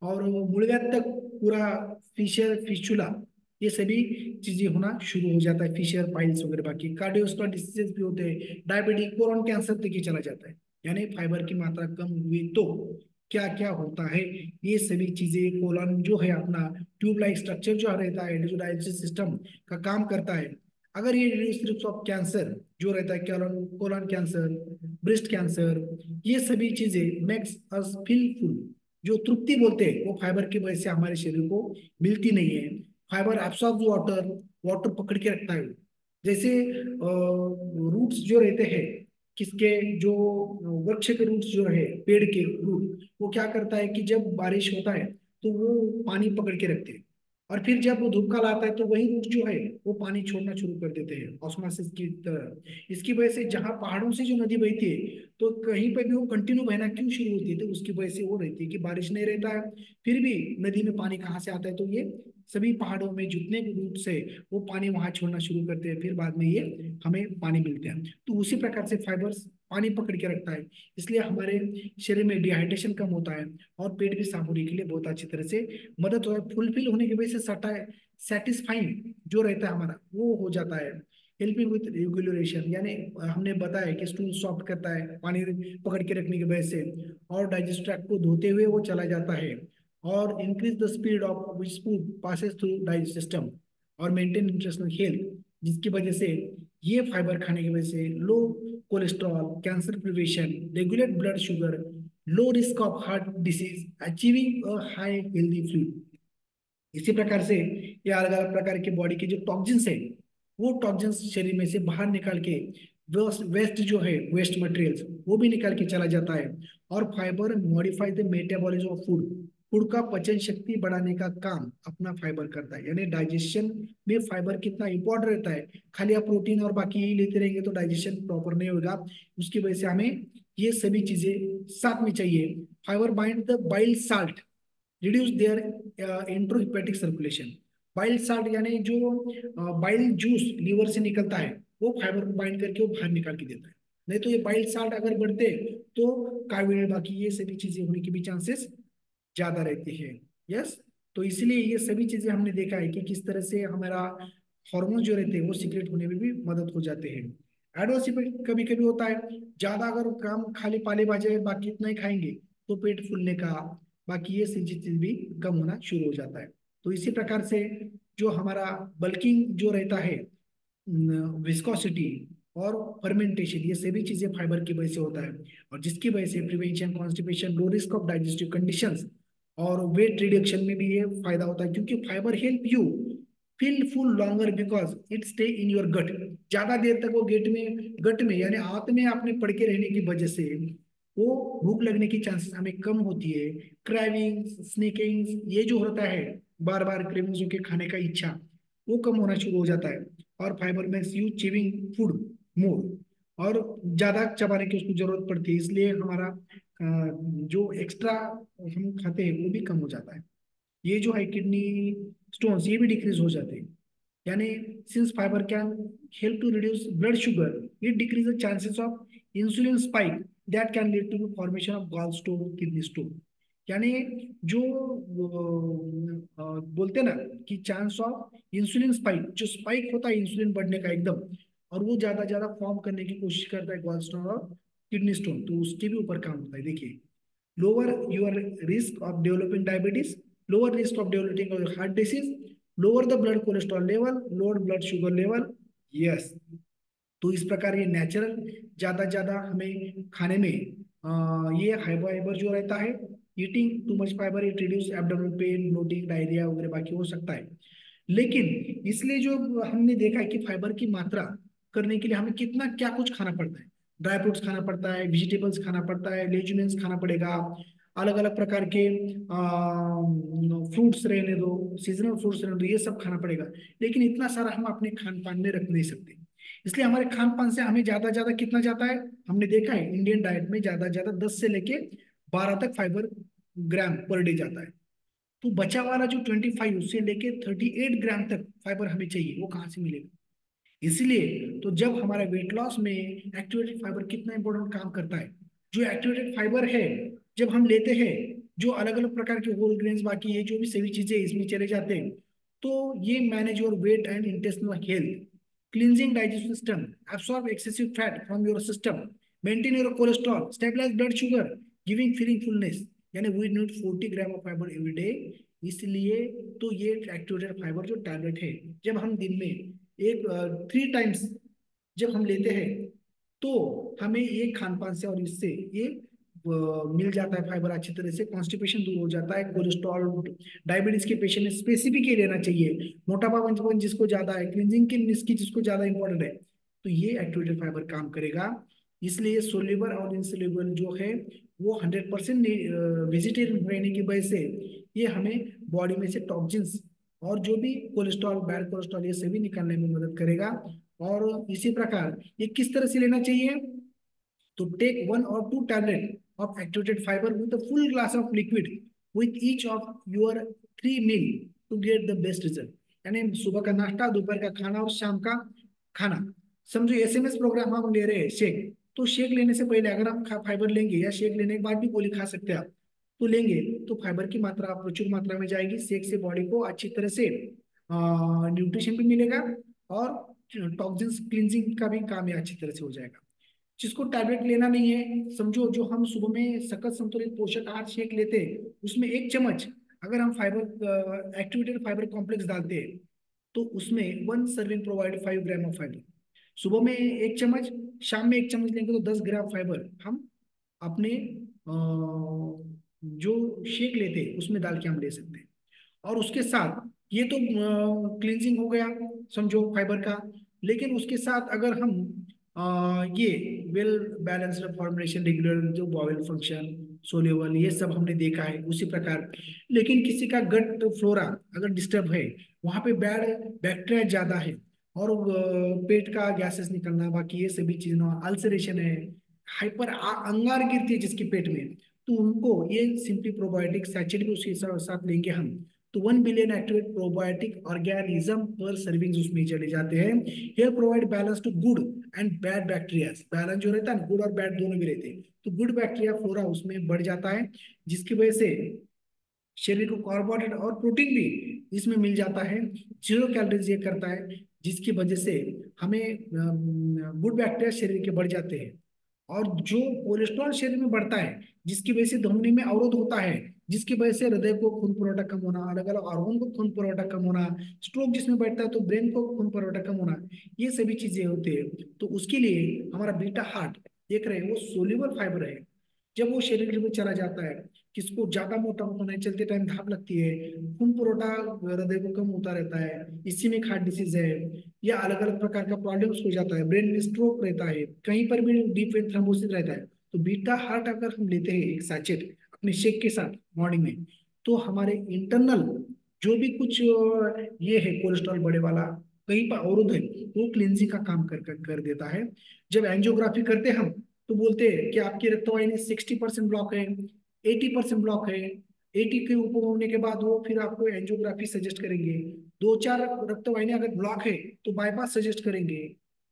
और मुड़गा तक पूरा, फिशर फिशुला, ये सभी चीजें होना शुरू हो जाता है, फिशर पाइल्स वगैरह। बाकी कार्डियोवास्कुलर डिसीजेस भी होते हैं, डायबिटीज, कोलन कैंसर तक ही चला जाता है। यानी फाइबर की मात्रा कम हुई तो क्या क्या होता है, ये सभी चीजें, कोलन जो है अपना ट्यूब लाइक स्ट्रक्चर जो रहता है, जो डाइजेस्टिव सिस्टम का काम करता है, अगर ये रिड्यूस ऑफ कैंसर जो रहता है, colon colon cancer, breast cancer, ये सभी चीजें मेक्स अस फील फुल, जो तृप्ति बोलते हैं वो फाइबर की वजह से हमारे शरीर को मिलती नहीं है। फाइबर एब्सॉर्ब वाटर, वाटर पकड़ के रखता है। जैसे रूट्स जो रहते हैं किसके, जो वृक्ष के रूट्स जो है, पेड़ के रूट, वो क्या करता है कि जब बारिश होता है तो वो पानी पकड़ के रखते हैं, और फिर जब वो धूप काल आता है तो वही रूट जो है वो पानी छोड़ना शुरू कर देते हैं ऑस्मोसिस की तरह। इसकी वजह से जहाँ पहाड़ों से जो नदी बहती है तो कहीं पर भी वो कंटिन्यू बहना क्यों शुरू होती है, तो उसकी वजह से वो रहती है कि बारिश नहीं रहता है, फिर भी नदी में पानी कहाँ से आता है, तो ये सभी पहाड़ों में जितने भी रूट से वो पानी वहां छोड़ना शुरू करते हैं, फिर बाद में ये हमें पानी मिलते हैं। तो उसी प्रकार से फाइबर्स पानी पकड़ के रखता है, इसलिए हमारे शरीर में डिहाइड्रेशन कम होता है और पेट भी साफ होने के लिए बहुत अच्छी तरह से मदद होता है। फुलफिल होने की वजह से सटा सेटिस्फाइंग जो रहता है हमारा वो हो जाता है। हेल्पिंग विथ रेगुलेशन, यानी हमने बताया कि स्टूल सॉफ्ट करता है पानी पकड़ के रखने की वजह से, और डाइजेस्ट ट्रैक्ट को धोते हुए वो चला जाता है, और increase the speed of which food passes through digest system, और मेंटेन इंटरनल हेल्थ, जिसकी वजह से ये फाइबर खाने की वजह से low cholesterol, cancer prevention, regulate blood sugar, low risk of heart disease, achieving a high healthy fluid. इसी प्रकार से ये अलग अलग प्रकार के बॉडी के जो टॉक्सिन्स है वो टॉक्सिन्स शरीर में से बाहर निकाल के वेस्ट जो है, वेस्ट मटेरियल्स वो भी निकाल के चला जाता है। और fibre modify the metabolism of food, food का पचन शक्ति बढ़ाने का काम अपना फाइबर करता है। यानी डाइजेशन में फाइबर कितना इंपॉर्टेंट रहता है, खाली आप प्रोटीन और बाकी ही लेते रहेंगे तो डाइजेशन प्रॉपर नहीं होगा, उसकी वजह से हमें ये सभी चीजें साथ में चाहिए। Fibre bind the bile salt, reduce their enterohepatic circulation. Bile salt यानी जो बाइल जूस लीवर से निकलता है वो फाइबर को बाइंड करके वो बाहर निकाल के देता है। नहीं तो ये बाइल साल्ट अगर बढ़ते तो कार्बोहाइड्रेट बाकी ये सभी चीजें होने की भी चांसेस ज्यादा रहती है। यस, तो इसलिए ये सभी चीजें हमने देखा है कि किस तरह से हमारा हार्मोन जो रहते हैं वो सीक्रेट होने में भी मदद हो जाते हैं। एडवर्स इफेक्ट कभी कभी होता है, ज्यादा अगर काम खाली पाले भाजे बाकी इतना ही खाएंगे तो पेट फूलने का, बाकी ये चीज भी कम होना शुरू हो जाता है। तो इसी प्रकार से जो हमारा बल्किंग जो रहता है, विस्कोसिटी और फर्मेंटेशन, ये सभी चीजें फाइबर की वजह से होता है, और जिसकी वजह से prevention constipation, low risk of digestive conditions और वेट रिडक्शन में भी ये फायदा होता है, क्योंकि fibre help you feel full longer because it stay in your gut. ज्यादा देर तक वो गट में यानी आंत में आपने पड़ के रहने की वजह से वो भूख लगने की चांसेस हमें कम होती है। क्राइविंग, स्नीकिंग, ये जो होता है बार बार क्रेविंग्स के खाने का इच्छा, वो कम होना शुरू हो जाता है। और fibre makes you chewing food मोर, और ज्यादा चबाने की उसको जरूरत पड़ती है, इसलिए हमारा जो एक्स्ट्रा हम खाते हैं वो भी कम हो जाता है। ये जो है किडनी स्टोन्स ये भी डिक्रीज हो जाते हैं। यानी since fibre can help to reduce blood sugar, it decrease the chances of insulin spike that can lead to formation of gall stone, kidney stone. यानी जो बोलते हैं ना कि चांस ऑफ इंसुलिन स्पाइक, जो स्पाइक होता है इंसुलिन बढ़ने का एकदम, और वो ज्यादा ज्यादा फॉर्म करने की कोशिश करता है गॉल स्टोन और किडनी स्टोन, तो उसके भी ऊपर काम होता है। देखिए, lower your risk of developing diabetes, lower risk of developing heart disease, lower the blood cholesterol level, lower blood sugar level. Yes, तो इस प्रकार ये नेचुरल ज्यादा हमें खाने में ये हाई फाइबर जो रहता है, eating too much fibre it reduce abdominal pain, bloating, diarrhoea वगैरह बाकी हो सकता है। लेकिन इसलिए जो हमने देखा है कि फाइबर की मात्रा करने के लिए हमें कितना क्या कुछ खाना पड़ता है। ड्राई फ्रूट्स खाना पड़ता है, वेजिटेबल्स खाना पड़ता है, लेज्यूमेंट्स खाना पड़ेगा, अलग अलग प्रकार के फ्रूट्स रहने दो, सीजनल फ्रूट्स रहने दो, ये सब खाना पड़ेगा। लेकिन इतना सारा हम अपने खान पान में रख नहीं सकते। इसलिए हमारे खान पान से हमें ज्यादा कितना जाता है, हमने देखा है इंडियन डाइट में ज्यादा 10 से लेके 12 तक फाइबर ग्राम पर डे जाता है। तो बचा वाला जो 25 से लेके 38 ग्राम तक फाइबर हमें चाहिए, वो कहाँ से मिलेगा। इसलिए तो जब हमारा वेट लॉस में एक्टिवेटेड फाइबर कितना इंपॉर्टेंट काम करता है, जो एक्टिवेटेड फाइबर है जब हम लेते हैं, जो अलग अलग प्रकार के होल ग्रेन्स बाकी ये जो भी सभी चीजें इसमें चले जाते हैं, तो ये manage your weight and intestinal health, cleansing digestion system, absorb excessive fat from your system, maintain your cholesterol, stabilize blood sugar, giving feeling fullness। यानी we need 40 gram of fibre every day. इसलिए तो ये activated fibre जो tablet है, जब हम दिन में एक 3 टाइम्स जब हम लेते हैं, तो हमें ये खान पान से और इससे ये मिल जाता है फाइबर अच्छी तरह से, कॉन्स्टिपेशन दूर हो जाता है, कोलेस्ट्रॉल डायबिटीज के पेशेंट में स्पेसिफिक ये लेना चाहिए, मोटापा वंचपन जिसको ज्यादा है, क्लिनजिंग की इसकी जिसको ज्यादा इंपॉर्टेंट है, तो ये एक्टिवेटेड फाइबर काम करेगा। इसलिए सोल्यूबल और इनसोल्यूबल जो है वो 100% वेजिटेरियन रहने की वजह से ये हमें बॉडी में से टॉक्सिन्स और जो भी कोलेस्ट्रॉल, बैड कोलेस्ट्रॉल, ये सभी निकालने में मदद करेगा। और इसी प्रकार ये किस तरह से लेना चाहिए, तो take 1 or 2 tablet of activated fiber with a full glass of liquid with each of your 3 meal to get the best result। यानी सुबह का नाश्ता, दोपहर का खाना और शाम का खाना। समझो एसएमएस प्रोग्राम हम ले रहे हैं शेक, तो शेक लेने से पहले अगर हम फाइबर लेंगे, या शेक लेने के बाद भी गोली खा सकते हैं आप, तो लेंगे तो फाइबर की मात्रा प्रचुर मात्रा में जाएगी, शेक से बॉडी को अच्छी तरह से न्यूट्रिशन भी मिलेगा, और टॉक्सिन्स क्लींजिंग का भी काम ये अच्छी तरह से हो जाएगा। जिसको टैबलेट लेना नहीं है, समझो जो हम सुबह में सखत संतुलित पोषक आहार शेक लेते हैं, उसमें 1 चम्मच अगर हम फाइबर एक्टिवेटेड फाइबर कॉम्प्लेक्स डालते हैं, तो उसमें 1 serving provide 5 gram of fibre. सुबह में 1 चम्मच, शाम में 1 चम्मच लेंगे तो 10 ग्राम फाइबर हम अपने जो शेक लेते हैं उसमें डाल के हम ले सकते हैं। और उसके साथ ये तो क्लींजिंग हो गया समझो फाइबर का। लेकिन उसके साथ अगर हम ये वेल बैलेंस्ड फॉर्मुलेशन, रेगुलर जो बॉवेल फंक्शन, सोल्यूबल, ये सब हमने देखा है उसी प्रकार। लेकिन किसी का गट फ्लोरा अगर डिस्टर्ब है, वहां पे बैड बैक्टीरिया ज्यादा है, और पेट का गैसेस निकलना बाकी ये सभी चीजें, अल्सरेशन है, हाइपर अंगार गिरती है जिसके पेट में, तो उनको ये सिंपली प्रोबायोटिक सैचेट भी उसके साथ लेंगे हम, तो 1 billion activate probiotic organism per serving उसमें चले जाते हैं। Here provide balance to good and bad bacteria. Balance जो रहता है ना, गुड और बैड दोनों भी रहते हैं, तो गुड बैक्टीरिया फ्लोरा उसमें बढ़ जाता है, जिसकी वजह से शरीर को कार्बोहाइड्रेट और प्रोटीन भी इसमें मिल जाता है। 0 कैलोरीज ये करता है, जिसकी वजह से हमें गुड बैक्टीरिया शरीर के बढ़ जाते हैं। और जो कोलेस्ट्रॉल शरीर में बढ़ता है, जिसकी वजह से धमनी में अवरोध होता है, जिसकी वजह से हृदय को खून पुरवठा कम होना, अलग अलग ऑर्गन को खून पुरवठा कम होना, स्ट्रोक जिसमें बढ़ता है तो ब्रेन को खून पुरवठा कम होना, ये सभी चीजें होती है। तो उसके लिए हमारा बीटा हार्ट देख रहे हैं, वो सोल्यूबल फाइबर है। जब वो शरीर में चला जाता है, किसको ज्यादा मोटा होना है, चलते टाइम धाप लगती है, खून पुरवठा हृदय को कम होता रहता है, इसी में हार्ट डिसीज है, या अलग अलग प्रकार का प्रॉब्लम्स हो जाता है, ब्रेन में स्ट्रोक रहता है, कहीं पर भी डीप वेन थ्रोम्बोसिस रहता है, तो बीटा हार्ट अगर हम लेते हैं एक सैचेट अपने शेक के साथ मॉर्निंग में, तो हमारे इंटरनल जो भी कुछ ये है कोलेस्ट्रॉल बढ़े वाला कहीं पर अवरुद्ध है, वो क्लिनजिंग का काम कर देता है। जब एंजियोग्राफी करते हैं हम, तो बोलते हैं कि आपकी रक्तवाहिनी 60% ब्लॉक है, 80% ब्लॉक है। 80 के ऊपर होने के बाद वो फिर आपको एंजियोग्राफी सजेस्ट करेंगे। 2-4 रक्तवाहिनी अगर ब्लॉक है तो बाईपास सजेस्ट करेंगे।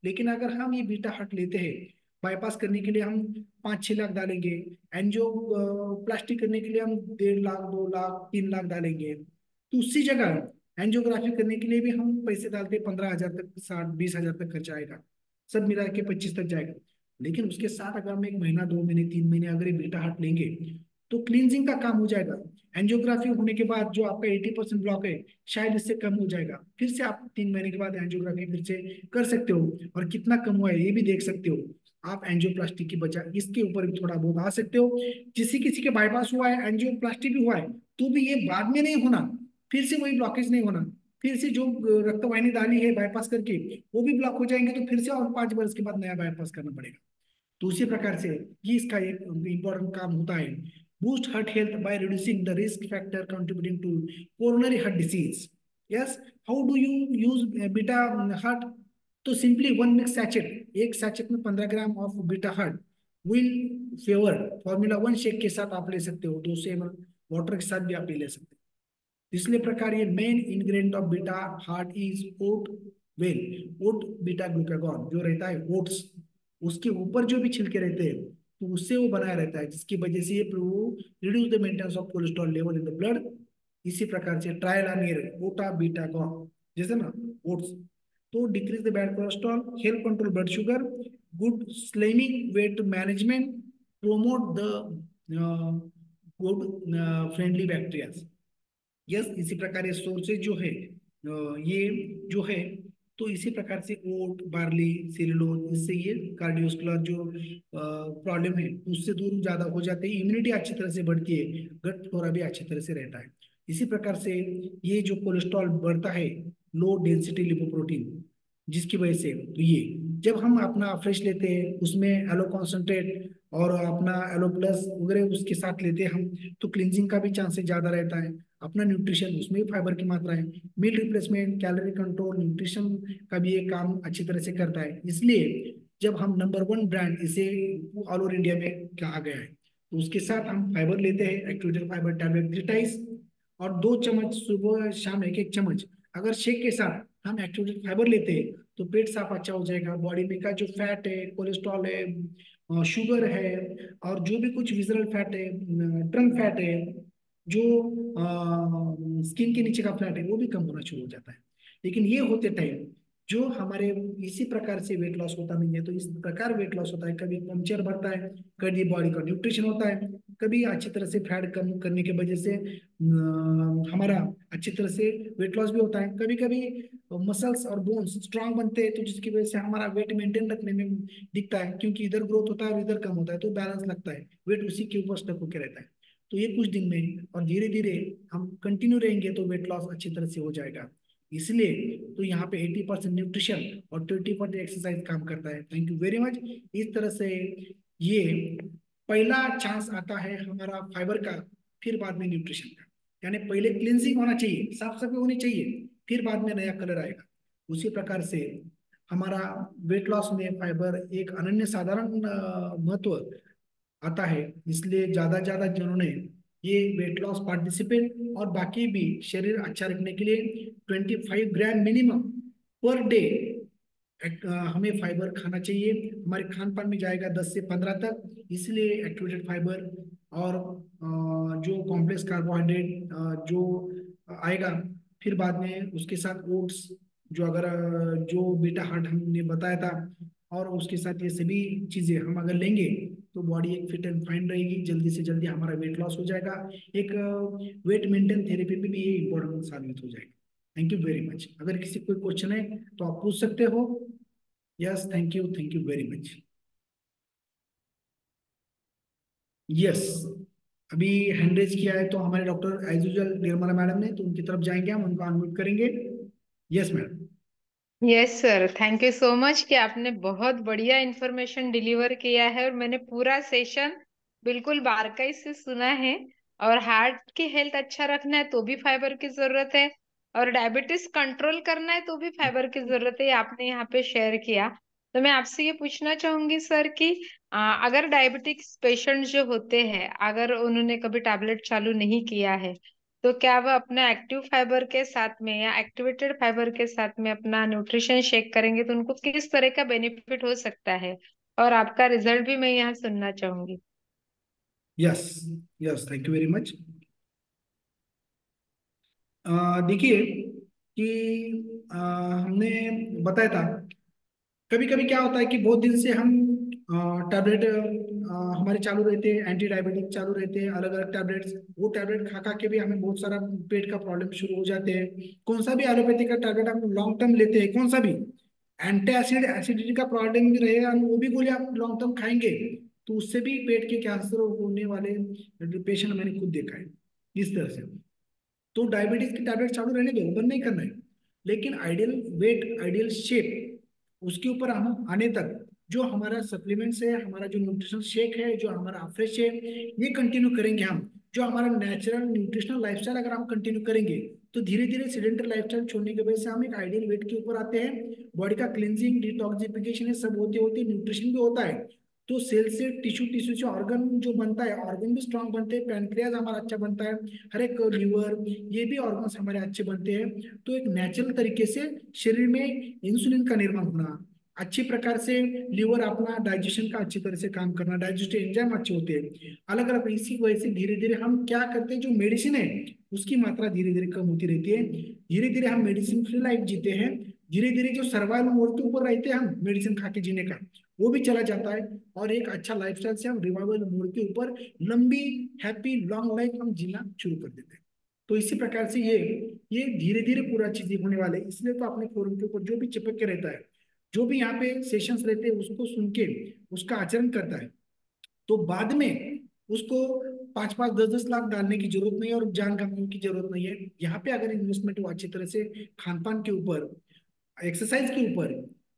लेकिन अगर हम ये बीटा हट लेते हैं, बाईपास करने के लिए हम 5-6 लाख डालेंगे, एंजियो प्लास्टिक करने के लिए हम 1.5 लाख, 2 लाख, 3 लाख डालेंगे, तो उसी जगह एंजियोग्राफी करने के लिए भी हम पैसे डालते हैं, 15,000 तक, 60-20 हजार तक खर्चा आएगा, सब मिला के 25 तक जाएगा। लेकिन उसके साथ अगर हम 1 महीना, 2 महीने, 3 महीने अगर ये बीटा हट लेंगे, तो क्लींजिंग का काम हो जाएगा। एंजियोग्राफी होने के बाद जो आपका 80% ब्लॉक है, शायद इससे कम हो जाएगा। फिर से आप 3 महीने के बाद एंजियोग्राफी फिर से कर सकते हो, और कितना कम हुआ है ये भी देख सकते हो। आप एंजियोप्लास्टी की बजाय इसके ऊपर भी थोड़ा बहुत आ सकते हो। किसी किसी के बाईपास हुआ है, एंजियोप्लास्टी भी हुआ है, तो भी ये बाद में नहीं होना, फिर से वही ब्लॉकेज नहीं होना। फिर से जो रक्तवाहिनी डाली है बाईपास करके, वो भी ब्लॉक हो जाएंगे, तो फिर से और 5 वर्ष के बाद नया बाईपास करना पड़ेगा। तो उसी प्रकार से ये इसका एक इम्पोर्टेंट काम होता है। Boost heart health by reducing the risk factor contributing to coronary heart disease. Yes, how do you use Beta Heart? तो सिंपली 1 मिक्स सैचेट, एक सैचेट में 15 gram of Beta Heart will favour Formula 1 shake के साथ आप ले सकते हो, 200 ml water के साथ भी आप ये ले सकते हो। इसलिए प्रकार ये main ingredient of Beta Heart is oat well, oat beta glucagon जो रहता है ओट्स, उसके ऊपर जो भी छिलके रहते हैं, तो उससे वो बनाया रहता है, जिसकी वजह से ये reduce the maintenance of cholesterol level in the blood. इसी प्रकार से ट्रायल अनियर ओटा बीटा गॉन, जैसे ना ओट्स, तो decrease the bad cholesterol, help control blood sugar, good slimming, weight management, promote the good friendly bacteria. Yes, इसी प्रकार ये सोर्सेज जो है ये जो है, तो इसी प्रकार से ओट बार्ली सेलुलोज, इससे ये कार्डियोस्कुलर जो प्रॉब्लम है उससे दूर ज्यादा हो जाते हैं, इम्यूनिटी अच्छी तरह से बढ़ती है, गट फ्लोरा भी अच्छी तरह से रहता है। इसी प्रकार से ये जो कोलेस्ट्रॉल बढ़ता है, लो डेंसिटी लिपोप्रोटीन, जिसकी वजह से तो ये जब हम अपना फ्रेश लेते हैं उसमें एलो कॉन्सेंट्रेट और अपना एलो प्लस वगैरह उसके साथ लेते हैं हम, तो क्लिनजिंग का भी चांसेस ज्यादा रहता है। अपना न्यूट्रिशन उसमें भी फाइबर की मात्रा है, meal replacement, calorie control, nutrition का भी ये काम अच्छी तरह से करता है। इसलिए जब हम नंबर 1 ब्रांड इसे ऑल ओवर इंडिया में कहा गया है, तो उसके साथ हम फाइबर लेते हैं, एक्टिवेटेड फाइबर टैबलेट 3 टाइम्स, और 2 चम्मच सुबह शाम, एक एक चम्मच। अगर शेक के साथ हम एक्टिवेटेड फाइबर लेते हैं, तो पेट साफ अच्छा हो जाएगा, बॉडी में का जो फैट है, कोलेस्ट्रॉल है, शुगर है, और जो भी कुछ विजरल फैट है, ट्रंक फैट है, जो स्किन के नीचे का फैट है, वो भी कम होना शुरू हो जाता है। लेकिन ये होते टाइम जो हमारे इसी प्रकार से वेट लॉस होता नहीं है, तो इस प्रकार वेट लॉस होता है, कभी पंक्चर बढ़ता है, कभी बॉडी का न्यूट्रिशन होता है, कभी अच्छी तरह से फैट कम करने की वजह से हमारा अच्छी तरह से वेट लॉस भी होता है, कभी कभी मसल्स और बोन्स स्ट्रांग बनते हैं, तो जिसकी वजह से हमारा वेट मेंटेन रखने में दिखता है, क्योंकि इधर ग्रोथ होता है और इधर कम होता है, तो बैलेंस लगता है, वेट उसी के ऊपर स्टक होकर रहता है। तो ये कुछ दिन में और धीरे धीरे हम कंटिन्यू रहेंगे तो वेट लॉस अच्छी तरह से हो जाएगा। इसलिए तो यहाँ पे 80% न्यूट्रिशन और 20% एक्सरसाइज काम करता है। Thank you very much. इस तरह से ये पहला चांस आता है हमारा फाइबर का, फिर बाद में न्यूट्रिशन का। यानी पहले क्लींजिंग होना चाहिए, साफ सफाई होनी चाहिए, फिर बाद में नया कलर आएगा। उसी प्रकार से हमारा वेट लॉस में फाइबर एक अनन्य साधारण महत्व आता है। इसलिए ज्यादा जिन्होंने ये वेट लॉस पार्टिसिपेट और बाकी भी शरीर अच्छा रखने के लिए 25 ग्राम मिनिमम पर डे हमें फाइबर खाना चाहिए। हमारे खान पान में जाएगा 10 से 15 तक, इसलिए एक्टिवेटेड फाइबर और जो कॉम्प्लेक्स कार्बोहाइड्रेट जो आएगा, फिर बाद में उसके साथ ओट्स, जो अगर जो बीटा हार्ट हमने बताया था, और उसके साथ ये सभी चीजें हम अगर लेंगे, तो बॉडी एक फिट एंड फाइन रहेगी, जल्दी से जल्दी हमारा वेट लॉस हो जाएगा। एक वेट मेंटेन थेरेपी में भी ये इंपॉर्टेंट साबित हो जाएगा। Thank you very much. अगर किसी कोई क्वेश्चन है तो आप पूछ सकते हो। Yes, thank you very much. Yes, अभी हैंड रेज किया है तो हमारे doctor as usual Nirmala madam ने, तो उनकी तरफ जाएंगे, हम उनको अनम्यूट करेंगे। Yes madam. Yes sir, thank you so much कि आपने बहुत बढ़िया इन्फॉर्मेशन डिलीवर किया है, और मैंने पूरा सेशन बिल्कुल बारीकाई से सुना है। और हार्ट की हेल्थ अच्छा रखना है तो भी फाइबर की जरूरत है, और डायबिटीज कंट्रोल करना है तो भी फाइबर की जरूरत है, ये आपने यहाँ पे शेयर किया। तो मैं आपसे ये पूछना चाहूंगी सर कि अगर डायबिटिक्स पेशेंट जो होते हैं, अगर उन्होंने कभी टैबलेट चालू नहीं किया है, तो क्या वह अपना एक्टिव फाइबर के साथ में या एक्टिवेटेड फाइबर के साथ में अपना न्यूट्रिशन शेक करेंगे तो उनको किस तरह का बेनिफिट हो सकता है? और आपका रिजल्ट भी मैं यहाँ सुनना चाहूंगी। Yes, yes, thank you very much. देखिए कि हमने बताया था, कभी कभी क्या होता है कि बहुत दिन से हम टैबलेट हमारे चालू रहते हैं, एंटी डायबिटिक चालू रहते हैं, अलग अलग टैबलेट्स। वो टैबलेट खा खा के भी हमें बहुत सारा पेट का प्रॉब्लम शुरू हो जाते हैं। कौन सा भी एलोपैथी का टैबलेट हम लॉन्ग टर्म लेते हैं, कौन सा भी एंटी एसिडिटी का प्रॉब्लम भी रहेगा, वो भी गोली आप लॉन्ग टर्म खाएंगे तो उससे भी पेट के कैंसर होने वाले पेशेंट मैंने खुद देखा है इस तरह से। तो डायबिटीज की टैबलेट चालू रहने दो, बंद नहीं करना है। लेकिन आइडियल वेट, आइडियल शेप, उसके ऊपर हम आने तक जो हमारा सप्लीमेंट्स है, हमारा जो न्यूट्रिशनल शेक है, जो हमारा फ्रेश है, ये कंटिन्यू करेंगे हम। जो हमारा नेचुरल न्यूट्रिशनल लाइफस्टाइल अगर हम कंटिन्यू करेंगे तो धीरे धीरे सीडेंटरी लाइफस्टाइल छोड़ने की वजह से हम एक आइडियल वेट के ऊपर आते हैं। बॉडी का क्लिनजिंग, डिटॉक्सिफिकेशन, ये सब होते होते न्यूट्रिशन भी होता है। तो सेल से टिश्यू, टिश्यू से ऑर्गन जो बनता है, ऑर्गन भी स्ट्रांग बनते हैं, पैनक्रियाज हमारा अच्छा बनता है, हर एक लीवर, ये भी ऑर्गन्स हमारे अच्छे बनते हैं। तो एक नेचुरल तरीके से शरीर में इंसुलिन का निर्माण होना, अच्छी प्रकार से लीवर अपना डाइजेशन का अच्छी तरह से काम करना, डाइजेस्टिव एंजाइम अच्छे होते हैं अलग अलग। इसी वजह से धीरे धीरे हम क्या करते हैं, जो मेडिसिन है उसकी मात्रा धीरे धीरे कम होती रहती है। धीरे धीरे हम मेडिसिन फ्री लाइफ जीते हैं। धीरे धीरे जो सर्वाइवल मोड के ऊपर रहते हैं हम मेडिसिन खा के जीने का, वो भी चला जाता है। और एक अच्छा लाइफस्टाइल से हम रिवाइवल मोड के ऊपर लंबी हैप्पी लॉन्ग लाइफ हम जीना शुरू कर देते हैं। तो इसी प्रकार से ये धीरे धीरे पूरा चीजें होने वाले हैं। इसलिए तो अपने फोरम के ऊपर जो भी चिपक के रहता है, जो भी यहाँ पे सेशंस रहते हैं, उसको सुन के उसका आचरण करता है, तो बाद में उसको 5-5, 10-10 लाख डालने की जरूरत नहीं है और जान गंवाने की जरूरत नहीं है। यहाँ पे अगर इन्वेस्टमेंट वो अच्छी तरह से खान पान के ऊपर, एक्सरसाइज के ऊपर,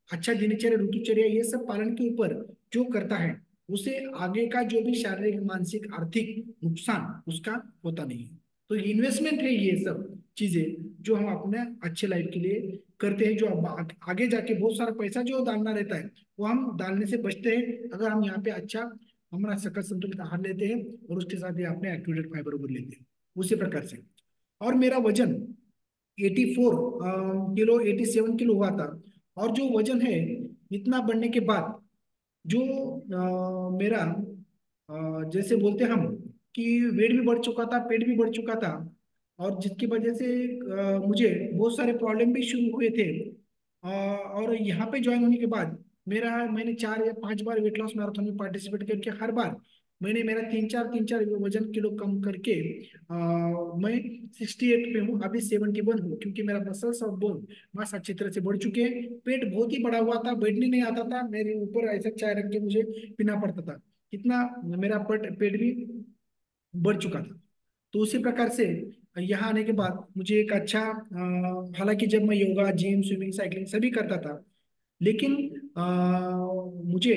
अच्छा दिनचर्या, ऋतुचर्या, ये सब पालन के ऊपर जो करता है, उसे आगे का जो भी शारीरिक, मानसिक, आर्थिक नुकसान उसका होता नहीं है। तो इन्वेस्टमेंट है ये सब चीजें जो हम अपने अच्छे लाइफ के लिए करते हैं। जो अब आगे जाके बहुत सारा पैसा जो डालना रहता है वो हम डालने से बचते हैं अगर हम यहाँ पे अच्छा हमारा सकल संतुलित आहार लेते हैं और उसके साथ ही अपने एक्यूरेट फाइबर भी लेते हैं उसी प्रकार से। और मेरा वजन 84 किलो, 87 किलो हुआ था। और जो वजन है इतना बढ़ने के बाद जो मेरा जैसे बोलते हम कि वेट भी बढ़ चुका था, पेट भी बढ़ चुका था, और जिसकी वजह से मुझे बहुत सारे प्रॉब्लम भी शुरू हुए थे। और यहाँ पे ज्वाइन होने के बाद मैंने 4 या 5 बार वेट लॉस मैराथन में पार्टिसिपेट करके हर बार मैंने मेरा 3-4 वजन किलो कम करके मैं 68 पे हूँ, अभी 71 हूँ, क्योंकि मेरा मसल्स और बोन मांस अच्छी तरह से बढ़ चुके हैं। पेट बहुत ही बड़ा हुआ था, बैठने नहीं आता था, मेरे ऊपर ऐसा चाय रख के मुझे पीना पड़ता था, इतना मेरा पेट भी बढ़ चुका था। तो उसी प्रकार से यहाँ आने के बाद मुझे एक अच्छा हालांकि जब मैं योगा, जिम, स्विमिंग, साइकिलिंग सभी करता था, लेकिन मुझे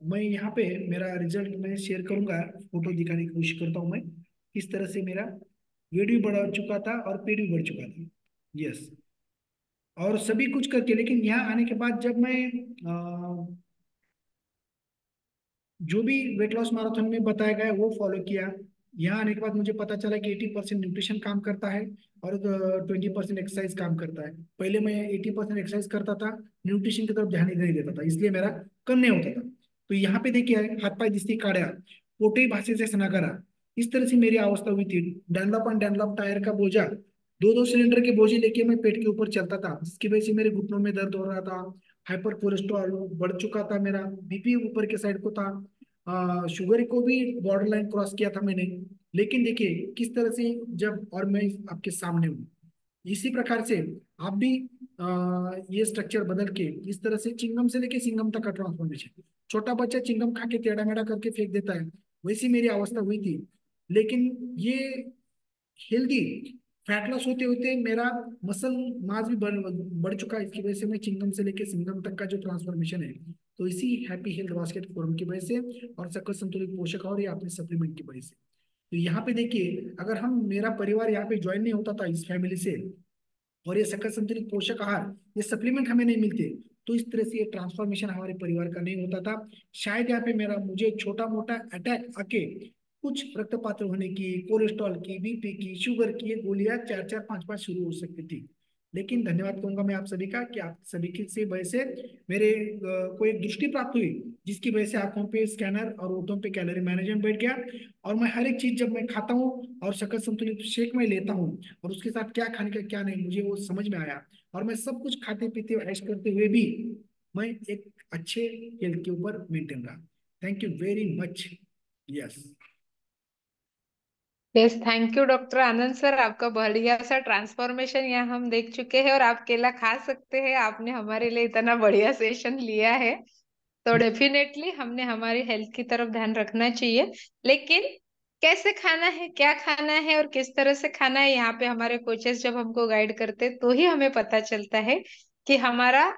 मैं यहाँ पे मेरा रिजल्ट मैं शेयर करूंगा, फोटो दिखाने की कोशिश करता हूँ मैं किस तरह से मेरा वेट भी बढ़ चुका था और पेट भी बढ़ चुका था। यस। और सभी कुछ करके, लेकिन यहाँ आने के बाद जब मैं जो भी वेट लॉस मैराथन में बताया गया है वो फॉलो किया, यहाँ आने के बाद मुझे पता चला कि 80% न्यूट्रिशन काम करता है और 20% एक्सरसाइज काम करता है। पहले मैं 80% एक्सरसाइज करता था, न्यूट्रिशन की तरफ ध्यान ही नहीं देता था, इसलिए मेरा कम नहीं होता था। तो यहाँ पे देखिए, हाथ पाय दिसती काड्या, पोटे भाषे से सनागारा, इस तरह से मेरी अवस्था हुई थी। डैनलॉप एंड डैनलॉप टायर का बोझा, 2-2 सिलेंडर के बोझे लेके मैं पेट के ऊपर चलता था, जिसकी वजह से मेरे घुटनों में दर्द हो रहा था, हाइपर कोलेस्ट्रॉल बढ़ चुका था, मेरा बीपी ऊपर के साइड को था, शुगर को भी बॉर्डर लाइन क्रॉस किया था मैंने। लेकिन देखिए किस तरह से, जब और मैं आपके सामने हूँ, इसी प्रकार से आप भी ये स्ट्रक्चर बदल के इस तरह से चिंगम से लेके सिंगम तक का ट्रांसफॉर्मेशन, छोटा बच्चा चिंगम खा के टेढ़ा मेढ़ा करके फेंक देता है, वैसी मेरी अवस्था हुई थी। लेकिन ये हेल्दी फैट लॉस होते होते मेरा मसल मास भी बढ़ चुका है, इसकी वजह से मैं चिंगम से लेके सिंगम तक का जो ट्रांसफॉर्मेशन है, तो इसी हैप्पी हेल्थ बास्केट फोरम की वजह से और सकल संतुलित पोषक और ये अपने सप्लीमेंट की वजह से। तो यहाँ पे देखिए, अगर हम मेरा परिवार यहाँ पे ज्वाइन नहीं होता था इस फैमिली से, और ये सकल संतुलित पोषक आहार, ये सप्लीमेंट हमें नहीं मिलते, तो इस तरह से ये ट्रांसफॉर्मेशन हमारे परिवार का नहीं होता था। शायद यहाँ पे मेरा मुझे छोटा मोटा अटैक आके कुछ रक्तपात होने की, कोलेस्ट्रॉल की, बीपी की, शुगर की ये गोलियां 4-4, 5-5 शुरू हो सकती थी। लेकिन धन्यवाद कहूंगा मैं आप सभी का कि आप सभी की से वजह से मेरे को एक दृष्टि प्राप्त हुई, जिसकी वजह से आंखों पे स्कैनर और होठों पे कैलोरी मैनेजमेंट बैठ गया। और मैं हर एक चीज जब मैं खाता हूँ और सकल संतुलित शेक में लेता हूँ और उसके साथ क्या खाने का क्या नहीं, मुझे वो समझ में आया। और मैं सब कुछ खाते पीते ऐश करते हुए भी मैं एक अच्छे हेल्थ के ऊपर मेंटेन रहा। Thank you very much. Yes. Yes, thank you doctor Anand sir, आपका बढ़िया सा ट्रांसफॉर्मेशन यहाँ हम देख चुके हैं, और आप केला खा सकते हैं। आपने हमारे लिए इतना बढ़िया सेशन लिया है, तो डेफिनेटली हमने हमारी हेल्थ की तरफ ध्यान रखना चाहिए। लेकिन कैसे खाना है, क्या खाना है और किस तरह से खाना है, यहाँ पे हमारे कोचेस जब हमको गाइड करते तो ही हमें पता चलता है कि हमारा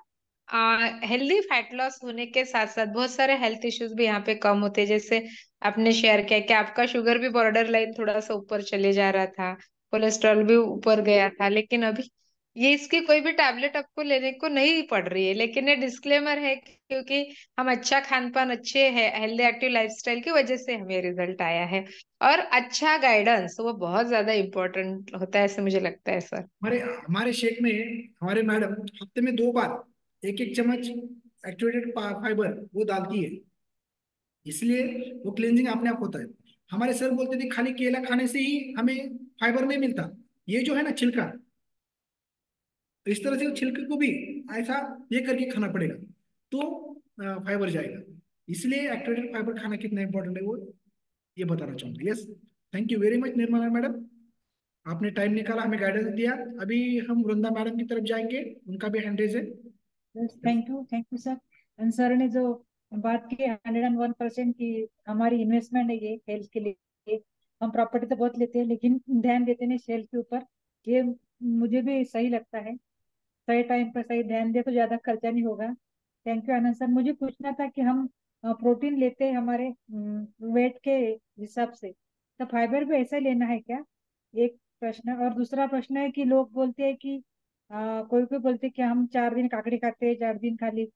हेल्दी फैट लॉस होने के साथ साथ बहुत सारे हेल्थ इश्यूज भी यहाँ पे कम होते हैं। जैसे आपने शेयर किया कि आपका शुगर भी बॉर्डर लाइन थोड़ा सा ऊपर चले जा रहा था, कोलेस्ट्रॉल भी ऊपर गया था, लेकिन अभी ये इसकी कोई भी टैबलेट आपको लेने को नहीं पड़ रही है। लेकिन ये डिस्क्लेमर है, क्योंकि हम अच्छा खान पान, अच्छे है हेल्दी एक्टिव लाइफस्टाइल की वजह से हमें रिजल्ट आया है। और अच्छा गाइडेंस वो बहुत ज्यादा इम्पोर्टेंट होता है, ऐसे मुझे लगता है सर। हमारे हमारे शेक में हमारे मैडम हफ्ते में 2 बार 1-1 चम्मच एक्टिवेटेड फाइबर वो डालती है, इसलिए वो क्लींजिंग अपने आप होता है। हमारे सर बोलते थे खाली केला खाने से ही हमें फाइबर नहीं मिलता, ये जो है ना छिलका, तो इस तरह से छिलके को भी ऐसा ये करके खाना पड़ेगा, तो फाइबर जाएगा। इसलिए एक्टिवेटेड फाइबर खाना कितना इंपॉर्टेंट है वो ये बताना चाहूंगा। Yes. Thank you very much Nirmala madam, आपने टाइम निकाला, हमें गाइडेंस दिया। अभी हम वृंदा मैडम की तरफ जाएंगे, उनका भी हैंड रेज है। Thank you sir. सर ने जो बात की 101% की हमारी इन्वेस्टमेंट है ये हेल्थ के लिए। हम प्रॉपर्टी तो बहुत लेते हैं लेकिन ध्यान देते नहीं हेल्थ के ऊपर, ये मुझे भी सही लगता है। सही टाइम पर सही ध्यान दे तो ज्यादा खर्चा नहीं होगा। Thank you Anand sir. मुझे पूछना था कि हम प्रोटीन लेते हैं हमारे वेट के हिसाब से, तो फाइबर भी ऐसा ही लेना है क्या? एक प्रश्न। और दूसरा प्रश्न है कि लोग बोलते हैं कि कोई कोई बोलते हैं कि हम 4 दिन काकड़ी खाते हैं, 4 दिन खाली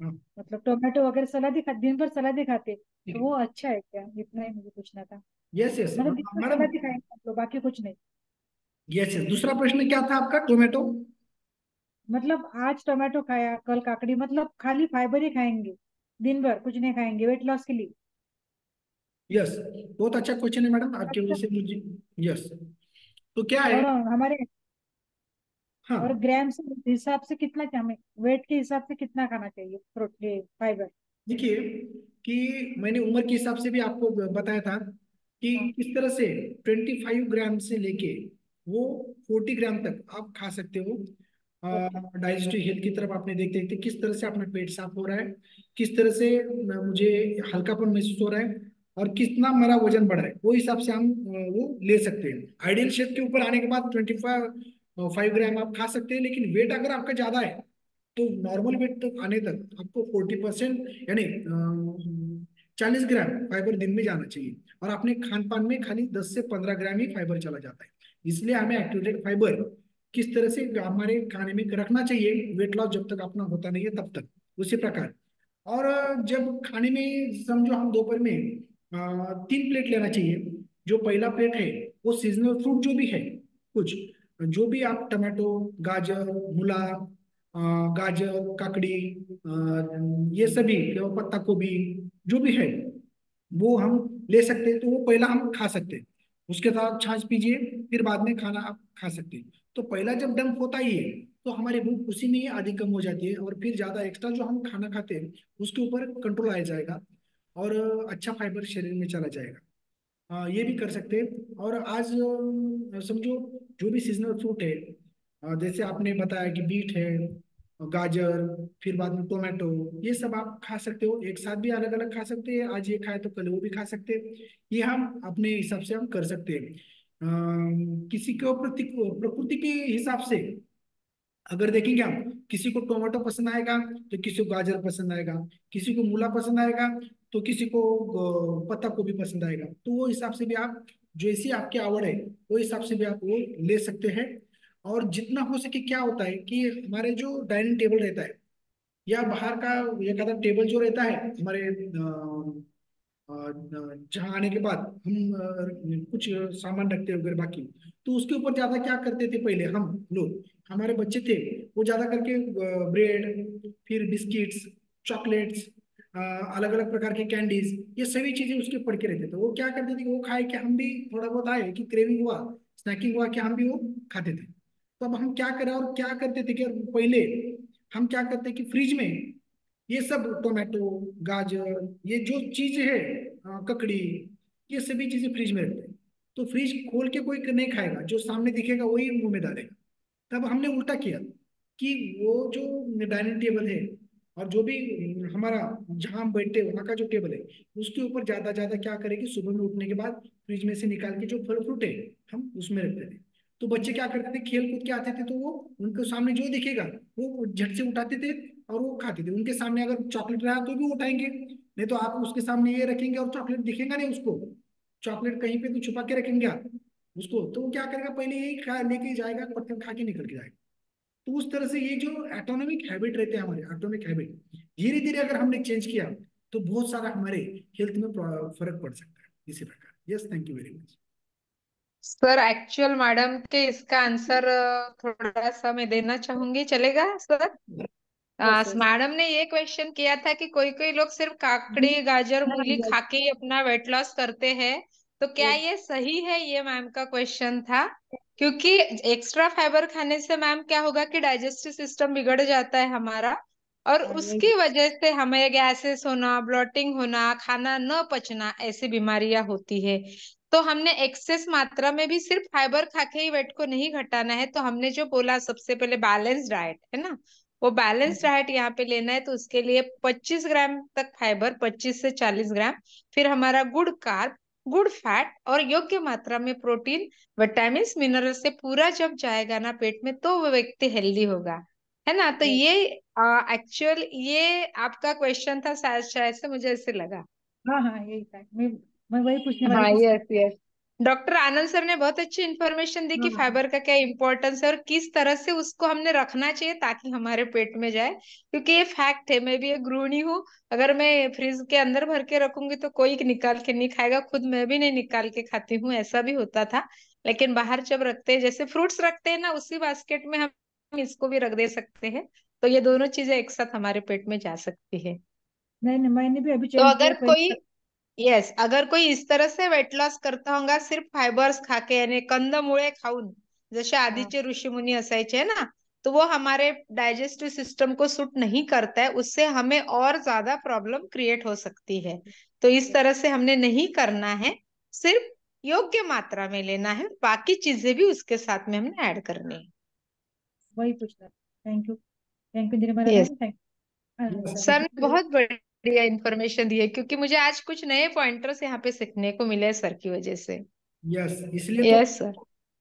मतलब टोमेटो वगैरह सलाद ही खा, दिन भर सलाद ही खाते, ठीक तो है। वो अच्छा है क्या? इतना ही मुझे पूछना था। यस यस मतलब दिन भर मैडम। सलाद ही खाएंगे तो बाकी कुछ नहीं। यस यस, दूसरा प्रश्न क्या था आपका? टोमेटो। मतलब आज टोमेटो खाया, कल काकड़ी, मतलब खाली फाइबर ही खाएंगे, दिन भर कुछ नहीं खाएंगे वेट लॉस के लिए? यस, बहुत अच्छा क्वेश्चन है मैडम आपकी वजह अच्छा। से मुझे। यस, तो क्या है? और हमारे और हाँ, ग्राम से हिसाब से कितना, क्या हमें वेट के हिसाब से कितना खाना चाहिए प्रोटीन फाइबर? देखिए कि मैंने उम्र के हिसाब से भी आपको बताया था कि हाँ। किस तरह से 25 ग्राम से लेके वो 40 ग्राम तक आप खा सकते हो। ओके। डाइजेस्टिव हेल्थ की तरफ आपने देखते देखते किस तरह से अपना पेट साफ हो रहा है, किस तरह से मुझे हल्कापन महसूस हो रहा है, और कितना मेरा वजन बढ़ रहा है, वो हिसाब से हम वो ले सकते हैं। आइडियल शेप के ऊपर आने के बाद 25 5 ग्राम आप खा सकते हैं, लेकिन वेट अगर आपका ज्यादा है तो नॉर्मल वेट तक आने तक आपको 40% यानी 40 ग्राम फाइबर दिन में जाना चाहिए, और अपने खान पान में खाली 10 से 15 ग्राम ही फाइबर चला जाता है। इसलिए हमें एक्टिवेटेड फाइबर किस तरह से हमारे खाने में रखना चाहिए, वेट लॉस जब तक अपना होता नहीं है तब तक, उसी प्रकार। और जब खाने में समझो हम दोपहर में 3 प्लेट लेना चाहिए। जो पहला प्लेट है वो सीजनल फ्रूट जो भी है, कुछ जो भी आप टमाटो, गाजर, मूला, अ, गाजर, काकड़ी, ये सभी, पत्ता गोभी, जो भी है वो हम ले सकते हैं, तो वो पहला हम खा सकते हैं। उसके साथ छाछ पीजिए, फिर बाद में खाना आप खा सकते हैं। तो पहला जब डंप होता ही है तो हमारी भूख उसी में ही आधी कम हो जाती है, और फिर ज्यादा एक्स्ट्रा जो हम खाना खाते हैं उसके ऊपर कंट्रोल आ जाएगा, और अच्छा फाइबर शरीर में चला जाएगा। ये भी कर सकते हैं। और आज समझो जो भी सीजनल फ्रूट है, जैसे आपने बताया कि बीट है, गाजर, फिर बाद में टोमेटो, ये सब आप खा सकते हो, एक साथ भी अलग अलग खा सकते हैं, आज ये खाए तो कल वो भी खा सकते हैं। ये हम अपने हिसाब से हम कर सकते हैं। किसी को प्रकृति के हिसाब से अगर देखेंगे हम, किसी को टोमेटो पसंद आएगा तो किसी को गाजर पसंद आएगा, किसी को मूला पसंद आएगा तो किसी को पत्ता गोभी पसंद आएगा, तो वो हिसाब से भी आप, जैसी आपकी आवड़ है वो हिसाब से भी आप वो ले सकते हैं। और जितना हो सके क्या होता है कि हमारे जो डाइनिंग टेबल रहता है या बाहर का एक आधा टेबल जो रहता है हमारे जहाँ आने के बाद हम कुछ सामान रखते हैं वगैरह बाकी, तो उसके ऊपर ज्यादा क्या करते थे पहले हम लोग, हमारे बच्चे थे, वो ज्यादा करके ब्रेड, फिर बिस्किट्स, चॉकलेट्स, अलग अलग प्रकार के कैंडीज, ये सभी चीजें उसके ऊपर के रहते थे। वो क्या करते थे कि वो खाए कि हम भी थोड़ा बहुत आए कि क्रेविंग हुआ, स्नैकिंग हुआ कि हम भी वो खाते थे। तो अब हम क्या करें और क्या करते थे कि पहले हम क्या करते कि फ्रिज में ये सब टोमेटो, गाजर, ये जो चीज है, ककड़ी, ये सभी चीजें फ्रिज में रखते हैं। तो फ्रिज खोल के कोई नहीं खाएगा, जो सामने दिखेगा वही मुंह में डालेगा। तब हमने उल्टा किया कि वो जो डाइनिंग टेबल है और जो भी हमारा जहाँ हम बैठते हैं वहाँ का जो टेबल है, उसके ऊपर ज्यादा ज्यादा क्या करें सुबह में उठने के बाद फ्रिज में से निकाल के जो फल फ्रूट है हम उसमें रखते थे। तो बच्चे क्या करते थे, खेल कूद के आते थे तो वो उनके सामने जो दिखेगा वो झट से उठाते थे और वो खाते थे। उनके सामने अगर चॉकलेट रहा तो भी वो उठाएंगे, नहीं तो आप उसके सामने ये रखेंगे और चॉकलेट दिखेगा नहीं उसको, चॉकलेट कहीं पे तो छुपा के रखेंगे आप उसको, तो वो क्या करेगा, पहले यही खा लेके जाएगा, पत्थर खा के निकल के जाएगा। तो उस तरह से ये जो एटोनॉमिक हैबिट रहते हैं हमारे, एटॉमिक हैबिट धीरे धीरे अगर हमने चेंज किया तो बहुत सारा हमारे हेल्थ में फर्क पड़ सकता है इसी प्रकार। Yes, thank you very much. Sir actual madam के इसका आंसर थोड़ा सा मैं देना चाहूंगी, चलेगा सर? Yes yes. मैडम ने ये क्वेश्चन किया था कि कोई कोई लोग सिर्फ काकड़ी गाजर हाँ मूली यस खा के ही अपना वेट लॉस करते हैं, तो क्या यस। ये सही है? ये मैम का क्वेश्चन था। क्योंकि एक्स्ट्रा फाइबर खाने से मैम क्या होगा कि डाइजेस्टिव सिस्टम बिगड़ जाता है हमारा, और हाँ यही। उसकी वजह से हमें गैसेस होना, ब्लोटिंग होना, खाना न पचना, ऐसी बीमारियां होती है। तो हमने एक्सेस मात्रा में भी सिर्फ फाइबर खा के ही वेट को नहीं घटाना है। तो हमने जो बोला सबसे पहले बैलेंस डाइट है ना, वो बैलेंस डाइट यहाँ पे लेना है। तो उसके लिए 25 ग्राम तक फाइबर, 25 से 40 ग्राम, फिर हमारा गुड कार्ब, गुड फैट और योग्य मात्रा में प्रोटीन, विटामिन मिनरल से पूरा जब जाएगा ना पेट में, तो वो व्यक्ति हेल्दी होगा, है ना? तो ये एक्चुअल ये आपका क्वेश्चन था शायद, शायद से मुझे ऐसे लगा। हाँ हाँ यही था, मैं वही पूछने वाली हाँ, थी सर। Yes yes. डॉक्टर आनंद सर ने बहुत अच्छी इंफॉर्मेशन दी कि हाँ फाइबर का क्या इम्पोर्टेंस है और किस तरह से उसको हमने रखना चाहिए ताकि हमारे पेट में जाए। क्योंकि ये फैक्ट है, मैं भी एक गृहिणी हूँ। अगर मैं फ्रिज के अंदर भर के रखूंगी तो कोई निकाल के नहीं खाएगा, खुद मैं भी नहीं निकाल के खाती हूँ, ऐसा भी होता था। लेकिन बाहर जब रखते हैं, जैसे फ्रूट्स रखते हैं ना, उसी बास्केट में हम इसको भी रख दे सकते हैं। तो ये दोनों चीजें एक साथ हमारे पेट में जा सकती है। नहीं नहीं, मैंने भी अभी तो चेंज किया अगर कोई, पहले। येस, अगर कोई इस तरह से वेट लॉस करता होगा सिर्फ फायबर्स खाके, यानी कंदमुळे खाऊन, जसे हाँ आधीचे ऋषीमुनी असायचे ना, तो वो हमारे डाइजेस्टिव सिस्टम को सूट नहीं करता है, उससे हमें और ज्यादा प्रॉब्लम क्रिएट हो सकती है। तो इस तरह से हमने नहीं करना है, सिर्फ योग्य मात्रा में लेना है, बाकी चीजें भी उसके साथ में हमने ऐड करनी है। वही पूछना। Thank you Nirmala yes, ma'am, thank yes, sir ने सर। बहुत बढ़िया इंफॉर्मेशन दी है, क्योंकि मुझे आज कुछ नए पॉइंटर्स यहाँ पे सीखने को मिले सर की वजह से। यस, इसलिए तो, यस सर।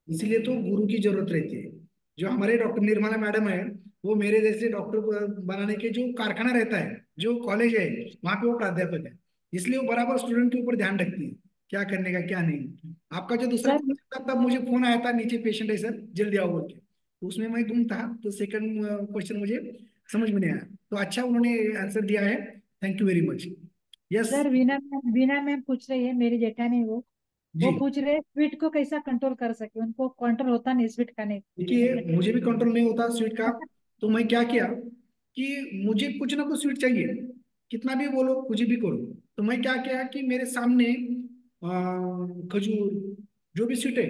इसलिए तो गुरु की जरूरत रहती है। जो हमारे डॉक्टर निर्मला मैडम है, वो मेरे जैसे डॉक्टर बनाने के जो कारखाना रहता है, जो कॉलेज है, वहाँ पे वो प्राध्यापक है। इसलिए वो बराबर स्टूडेंट के ऊपर ध्यान रखती है, क्या करने का क्या नहीं। आपका जो दूसरा सर क्वेश्चन था तब मुझे फोन आया था, नीचे पेशेंट है सर, जल्दी आओ बोल के, तो उसमें मैं गुम था, तो सेकंड क्वेश्चन मुझे समझ में नहीं आया। तो अच्छा उन्होंने आंसर दिया है, thank you very much. Yes. Sir Veena ma'am पूछ रही है, मेरी जेठानी वो जी, पूछ रहे हैं स्वीट को कैसा कंट्रोल कर सके, उनको कंट्रोल होता नहीं स्वीट खाने देखिए मुझे भी कंट्रोल नहीं होता स्वीट का। तो मैं क्या किया कि मुझे कुछ ना कुछ स्वीट चाहिए, कितना भी बोलो कुछ भी करो। तो मैं क्या किया कि मेरे सामने खजूर, जो भी स्वीट है,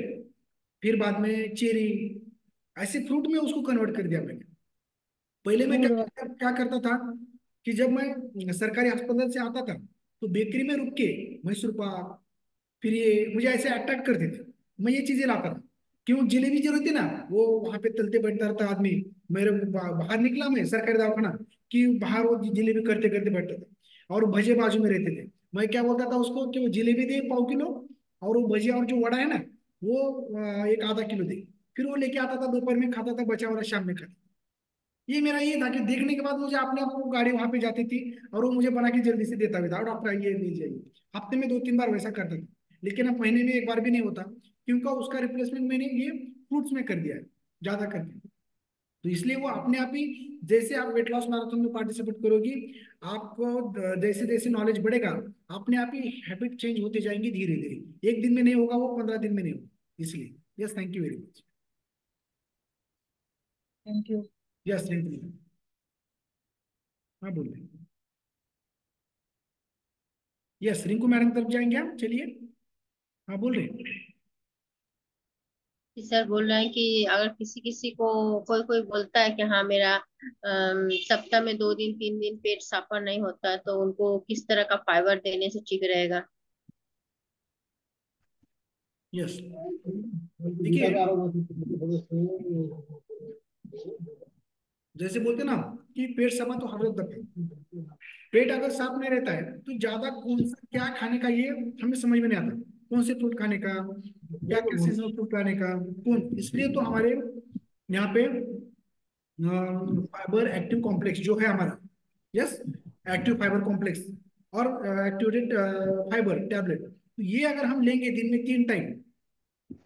फिर बाद में चेरी, ऐसे फ्रूट में उसको कन्वर्ट कर दिया मैंने। पहले मैं क्या गुड़। क्या करता था कि जब मैं सरकारी अस्पताल से आता था तो बेकरी में रुक के मैसूर पाक, फिर ये मुझे ऐसे अट्रैक्ट करते थे, मैं ये चीजें लाता था। क्यों, जलेबी जो रहती ना, वो वहां पे तलते बैठता रहता आदमी। मेरे बाहर निकला मैं सरकारी दवाखाना कि बाहर वो जलेबी करते करते बैठते थे, और भजे बाजू में रहते थे। मैं क्या बोलता था उसको कि वो जलेबी दे 1/4 किलो, और वो भजिया और जो वड़ा है ना, वो एक आधा किलो दे। फिर वो लेके आता था, दोपहर में खाता था, बचा वाला शाम में खाता। ये मेरा ये था कि देखने के बाद मुझे अपने आप को गाड़ी वहां पे जाती थी, और वो मुझे बना के जल्दी से देता भी था, डॉक्टर आइए लीजिए आइए। हफ्ते में 2-3 बार वैसा करता था। लेकिन अब महीने में एक बार भी नहीं होता, क्योंकि उसका रिप्लेसमेंट मैंने ये फ्रूट्स में कर दिया है, ज्यादा करके। तो इसलिए वो अपने आप ही, जैसे आप वेट लॉस मैराथन में पार्टिसिपेट करोगी, आपको जैसे जैसे नॉलेज बढ़ेगा, अपने आप ही हैबिट चेंज होते जाएंगी धीरे धीरे। एक दिन में नहीं होगा वो, 15 दिन में नहीं होगा। इसलिए yes, thank you very much. Thank you. Yes, thank you. हाँ बोल रहे हैं। यस, रिंकू मैडम तरफ जाएंगे हम, चलिए। हाँ बोल रहे हैं। कि सर बोल रहे हैं कि अगर किसी किसी को कोई कोई बोलता है कि हाँ मेरा सप्ताह में 2 दिन 3 दिन पेट साफा नहीं होता है, तो उनको किस तरह का फाइबर देने से ठीक रहेगा? यस, देखिए, जैसे बोलते ना कि पेट सफा तो हर दफा। पेट अगर साफ नहीं रहता है तो ज्यादा कौन सा क्या खाने का ये हमें समझ में नहीं आता, कौन से फ्रूट खाने का, क्या क्या सीजनल फ्रूट खाने का, कौन। इसलिए तो हमारे यहाँ पे फाइबर एक्टिव कॉम्प्लेक्स जो है हमारा, यस, एक्टिव फाइबर कॉम्प्लेक्स और एक्टिवेटेड फाइबर टैबलेट, तो ये अगर हम लेंगे दिन में 3 टाइम,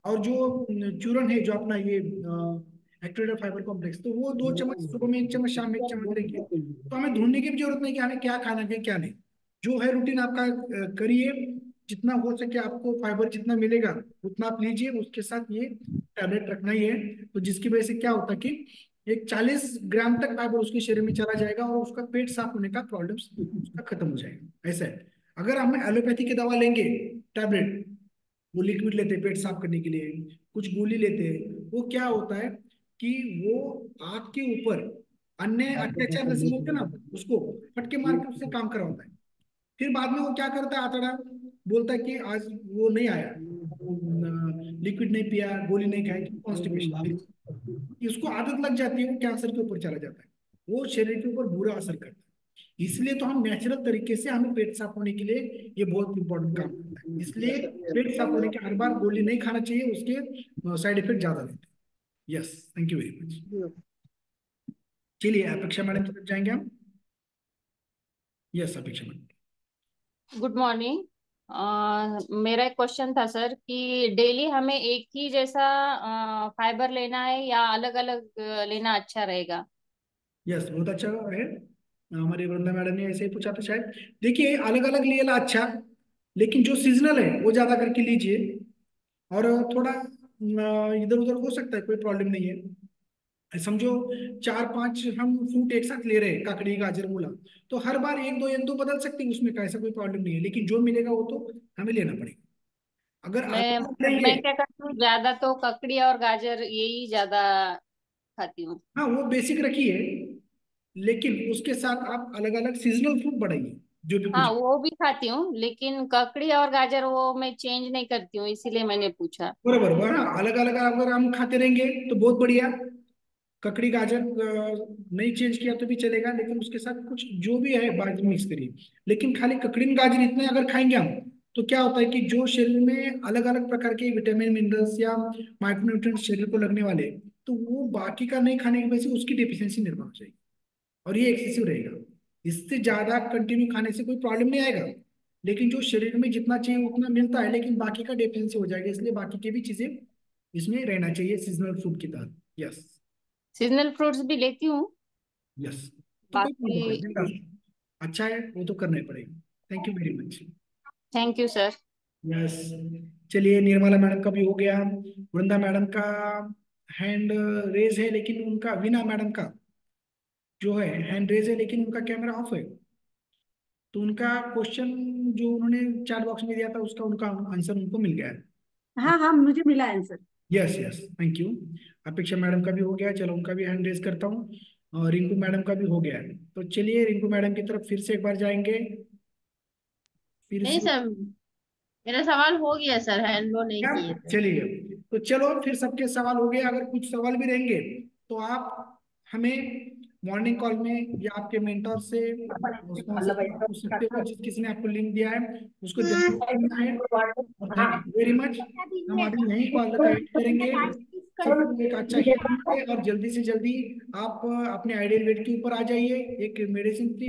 और जो चूरन है जो अपना ये एक्टिवेटेड फाइबर कॉम्प्लेक्स, तो वो 2 चम्मच सुबह में, 1 चम्मच शाम में, 1 चम्मच लेंगे, तो हमें ढूंढने की भी जरूरत नहीं कि हमें क्या खाना है क्या नहीं। जो है रूटीन आपका करिए, जितना हो सके आपको फाइबर जितना मिलेगा उतना आप लीजिए, उसके साथ ये टैबलेट रखना ही है। तो जिसकी वजह से क्या होता है कि एक 40 ग्राम तक फाइबर उसके शरीर में चला जाएगा और उसका पेट साफ होने का प्रॉब्लम उसका खत्म हो जाएगा। ऐसा है। अगर हम एलोपैथी की दवा लेंगे, टैबलेट, वो लिक्विड लेते हैं पेट साफ करने के लिए, कुछ गोली लेते हैं, वो क्या होता है कि वो आपके ऊपर अन्य अत्याचार जैसे बोलते हैं ना, उसको फटके मार के उससे काम करवाता है। फिर बाद में वो क्या करता है, आतड़ा बोलता है कि आज वो नहीं आया, लिक्विड नहीं पिया, गोली नहीं खाई, कॉन्स्टिपेशन, इसको आदत लग जाती है, वो कैंसर के ऊपर चला जाता है, वो शरीर के ऊपर बुरा असर करता है। इसलिए तो हम नेचुरल तरीके से हमें पेट साफ होने के लिए ये बहुत इंपॉर्टेंट काम करता है। इसलिए पेट साफ होने के हर बार गोली नहीं खाना चाहिए, उसके साइड इफेक्ट ज्यादा रहते हैं। Yes, thank you very much. चलिए अपेक्षा मैडम की तरफ जाएंगे हम। यस अपेक्षा मैडम। Good morning. मेरा एक क्वेश्चन था सर कि डेली हमें एक ही जैसा फाइबर लेना है या अलग अलग लेना अच्छा रहेगा? यस, बहुत अच्छा है। हमारी वृंदा मैडम ने ऐसे ही पूछा था शायद। देखिए, अलग अलग लेना अच्छा, लेकिन जो सीजनल है वो ज्यादा करके लीजिए, और थोड़ा इधर उधर हो सकता है, कोई प्रॉब्लम नहीं है। समझो 4 5 हम फ्रूट एक साथ ले रहे हैं, काकड़ी गाजर मूला, तो हर बार एक दो बदल सकते हैं, उसमें ऐसा कोई प्रॉब्लम नहीं है, लेकिन जो मिलेगा वो तो हमें लेना पड़ेगा। अगर मैं अलग लेंगे, मैं क्या करती हूँ, ज्यादा तो ककड़ी और गाजर यही ज्यादा खाती हूँ। हाँ वो बेसिक रखिए, लेकिन उसके साथ आप अलग अलग सीजनल फ्रूट बढ़ाइए, जो भी हाँ कुछ। वो भी खाती हूँ, लेकिन ककड़ी और गाजर वो मैं चेंज नहीं करती हूँ, इसीलिए मैंने पूछा। बराबर, हाँ अलग अलग अगर हम खाते रहेंगे तो बहुत बढ़िया। ककड़ी गाजर नहीं चेंज किया तो भी चलेगा, लेकिन उसके साथ कुछ जो भी है बाजू मिक्स करिए। लेकिन खाली ककड़ी में गाजर इतने अगर खाएंगे हम, तो क्या होता है कि जो शरीर में अलग अलग प्रकार के विटामिन मिनरल्स या माइक्रोन्यूट्रिएंट्स शरीर को लगने वाले, तो वो बाकी का नहीं खाने की वजह से उसकी डेफिशिएंसी निर्माण हो जाएगी, और ये एक्सेसिव रहेगा। इससे ज्यादा कंटिन्यू खाने से कोई प्रॉब्लम नहीं आएगा, लेकिन जो शरीर में जितना चाहिए उतना मिलता है, लेकिन बाकी का डेफिशिएंसी हो जाएगा, इसलिए बाकी की भी चीजें इसमें रहना चाहिए सीजनल फ्रूट की तरह। यस। सीजनल फ्रूट्स भी लेती हूँ। यस, तो कोई बाकी प्रॉब्लम नहीं, बिंदास। अच्छा है, वो तो करना ही पड़ेगा। Thank you very much. Thank you sir. Yes, चलिए निर्मला मैडम का भी हो गया, वृंदा मैडम का हैंड रेज है, लेकिन उनका, वीना मैडम का जो है हैंड रेज है, लेकिन उनका कैमरा ऑफ है, तो उनका क्वेश्चन जो उन्होंने चैट बॉक्स में दिया था उसका उनका आंसर उनको मिल गया है। हाँ हाँ, मुझे मिला answer. Yes yes, thank you. अपेक्षा मैडम का भी हो गया, चलो उनका भी हैंड रेज करता हूँ, और रिंकू मैडम का भी हो गया है। तो चलिए रिंकू मैडम की तरफ फिर से एक बार जाएंगे, फिर नहीं से। सर, मेरा सवाल हो गया सर, हैंड लो नहीं क्या, किए थे। चलिए, तो चलो फिर सबके सवाल हो गए। अगर कुछ सवाल भी रहेंगे तो आप हमें मॉर्निंग कॉल में या आपके मेंटर से स्पॉन्सर से आप पूछ सकते हो, जिस किसी ने आपको लिंक दिया है उसको जल्दी करना है। और थैंक यू वेरी मच। हम अभी यहीं कॉल का एंड करेंगे। सबको एक अच्छा हेल्थ मिले, और जल्दी से जल्दी आप अपने आइडियल वेट के ऊपर आ जाइए, एक मेडिसिन फ्री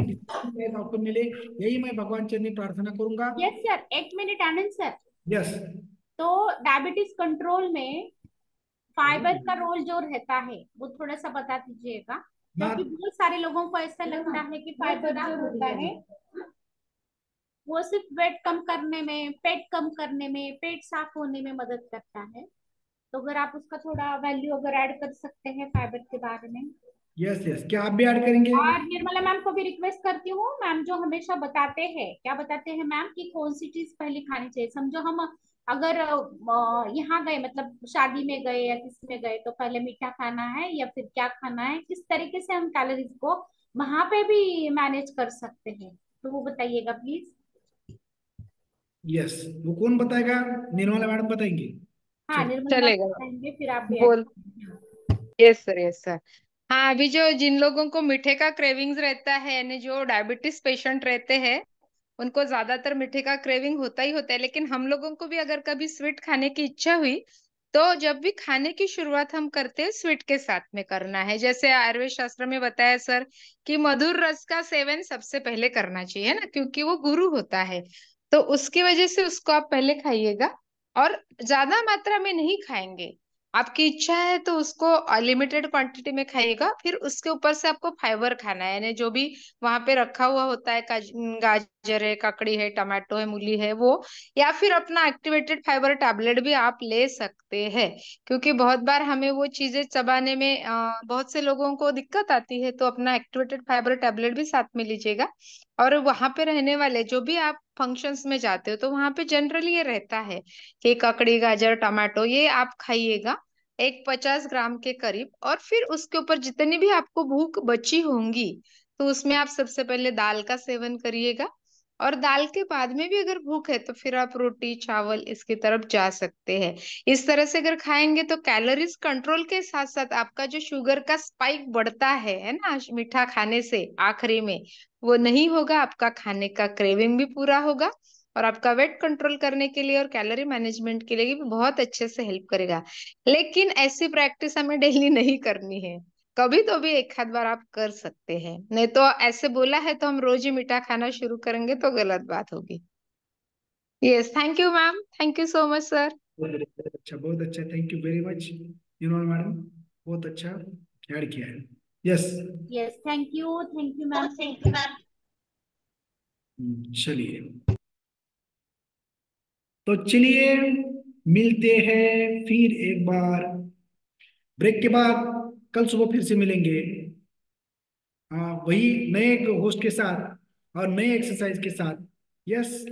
आपको मिले, यही मैं भगवान चरणी प्रार्थना करूंगा। यस सर, एक मिनट आनंद सर। यस। तो डायबिटीज कंट्रोल में फाइबर का रोल जो रहता है वो थोड़ा सा बता दीजिएगा, क्योंकि बहुत सारे लोगों को ऐसा लगता है कि फाइबर जो होता है वो सिर्फ वेट कम करने में, पेट कम करने में, पेट साफ होने में मदद करता है। तो अगर आप उसका थोड़ा वैल्यू अगर ऐड कर सकते हैं फाइबर के बारे में। यस यस, क्या आप भी ऐड करेंगे? और निर्मला मैम को भी रिक्वेस्ट करती हूँ, मैम जो हमेशा बताते हैं, क्या बताते हैं मैम, कि कौन सी चीज पहले खानी चाहिए। समझो हम अगर यहाँ गए मतलब शादी में गए या किसी में गए तो पहले मीठा खाना है या फिर क्या खाना है, किस तरीके से हम कैलोरीज को वहां पे भी मैनेज कर सकते हैं, तो वो बताइएगा प्लीज। यस, वो कौन बताएगा? निर्मला मैडम बताएंगी। हाँ, चलो। निर्मल मैम चलेगा। बताएंगे, फिर आप भी ऐड बोल। करेंगे। Yes sir, yes sir. हाँ, अभी जो जिन लोगों को मीठे का क्रेविंग्स रहता है, यानी जो डायबिटीज पेशेंट रहते हैं, उनको ज्यादातर मीठे का क्रेविंग होता ही होता है। लेकिन हम लोगों को भी अगर कभी स्वीट खाने की इच्छा हुई, तो जब भी खाने की शुरुआत हम करते हैं स्वीट के साथ में करना है। जैसे आयुर्वेद शास्त्र में बताया सर कि मधुर रस का सेवन सबसे पहले करना चाहिए ना, क्योंकि वो गुरु होता है। तो उसकी वजह से उसको आप पहले खाइएगा, और ज्यादा मात्रा में नहीं खाएंगे। आपकी इच्छा है तो उसको लिमिटेड क्वांटिटी में खाइएगा। फिर उसके ऊपर से आपको फाइबर खाना है, यानी जो भी वहां पे रखा हुआ होता है, गाजर है, ककड़ी है, टमाटो है, मूली है, वो, या फिर अपना एक्टिवेटेड फाइबर टैबलेट भी आप ले सकते हैं। क्योंकि बहुत बार हमें वो चीजें चबाने में बहुत से लोगों को दिक्कत आती है, तो अपना एक्टिवेटेड फाइबर टैबलेट भी साथ में लीजिएगा। और वहां पे रहने वाले जो भी आप फंक्शंस में जाते हो, तो वहां पे जनरली ये रहता है कि ककड़ी, गाजर, टमाटो ये आप खाइएगा, एक 50 ग्राम के करीब। और फिर उसके ऊपर जितनी भी आपको भूख बची होंगी, तो उसमें आप सबसे पहले दाल का सेवन करिएगा। और दाल के बाद में भी अगर भूख है, तो फिर आप रोटी, चावल इसकी तरफ जा सकते हैं। इस तरह से अगर खाएंगे तो कैलोरीज कंट्रोल के साथ साथ आपका जो शुगर का स्पाइक बढ़ता है ना, मीठा खाने से आखिरी में, वो नहीं होगा। आपका खाने का क्रेविंग भी पूरा होगा, और आपका वेट कंट्रोल करने के लिए और कैलोरी मैनेजमेंट के लिए भी बहुत अच्छे से हेल्प करेगा। लेकिन ऐसी प्रैक्टिस हमें डेली नहीं करनी है। कभी तो भी एक आध बार आप कर सकते हैं, नहीं तो ऐसे बोला है तो हम रोज ही मीठा खाना शुरू करेंगे तो गलत बात होगी। Yes, thank you ma'am, thank you so much sir. बहुत अच्छा, बहुत अच्छा, thank you very much Nirmala madam, बहुत अच्छा ऐड किया है। Yes. Yes, thank you ma'am. चलिए, तो चलिए मिलते हैं फिर एक बार ब्रेक के बाद। कल सुबह फिर से मिलेंगे, वही नए होस्ट के साथ और नए एक्सरसाइज के साथ। यस।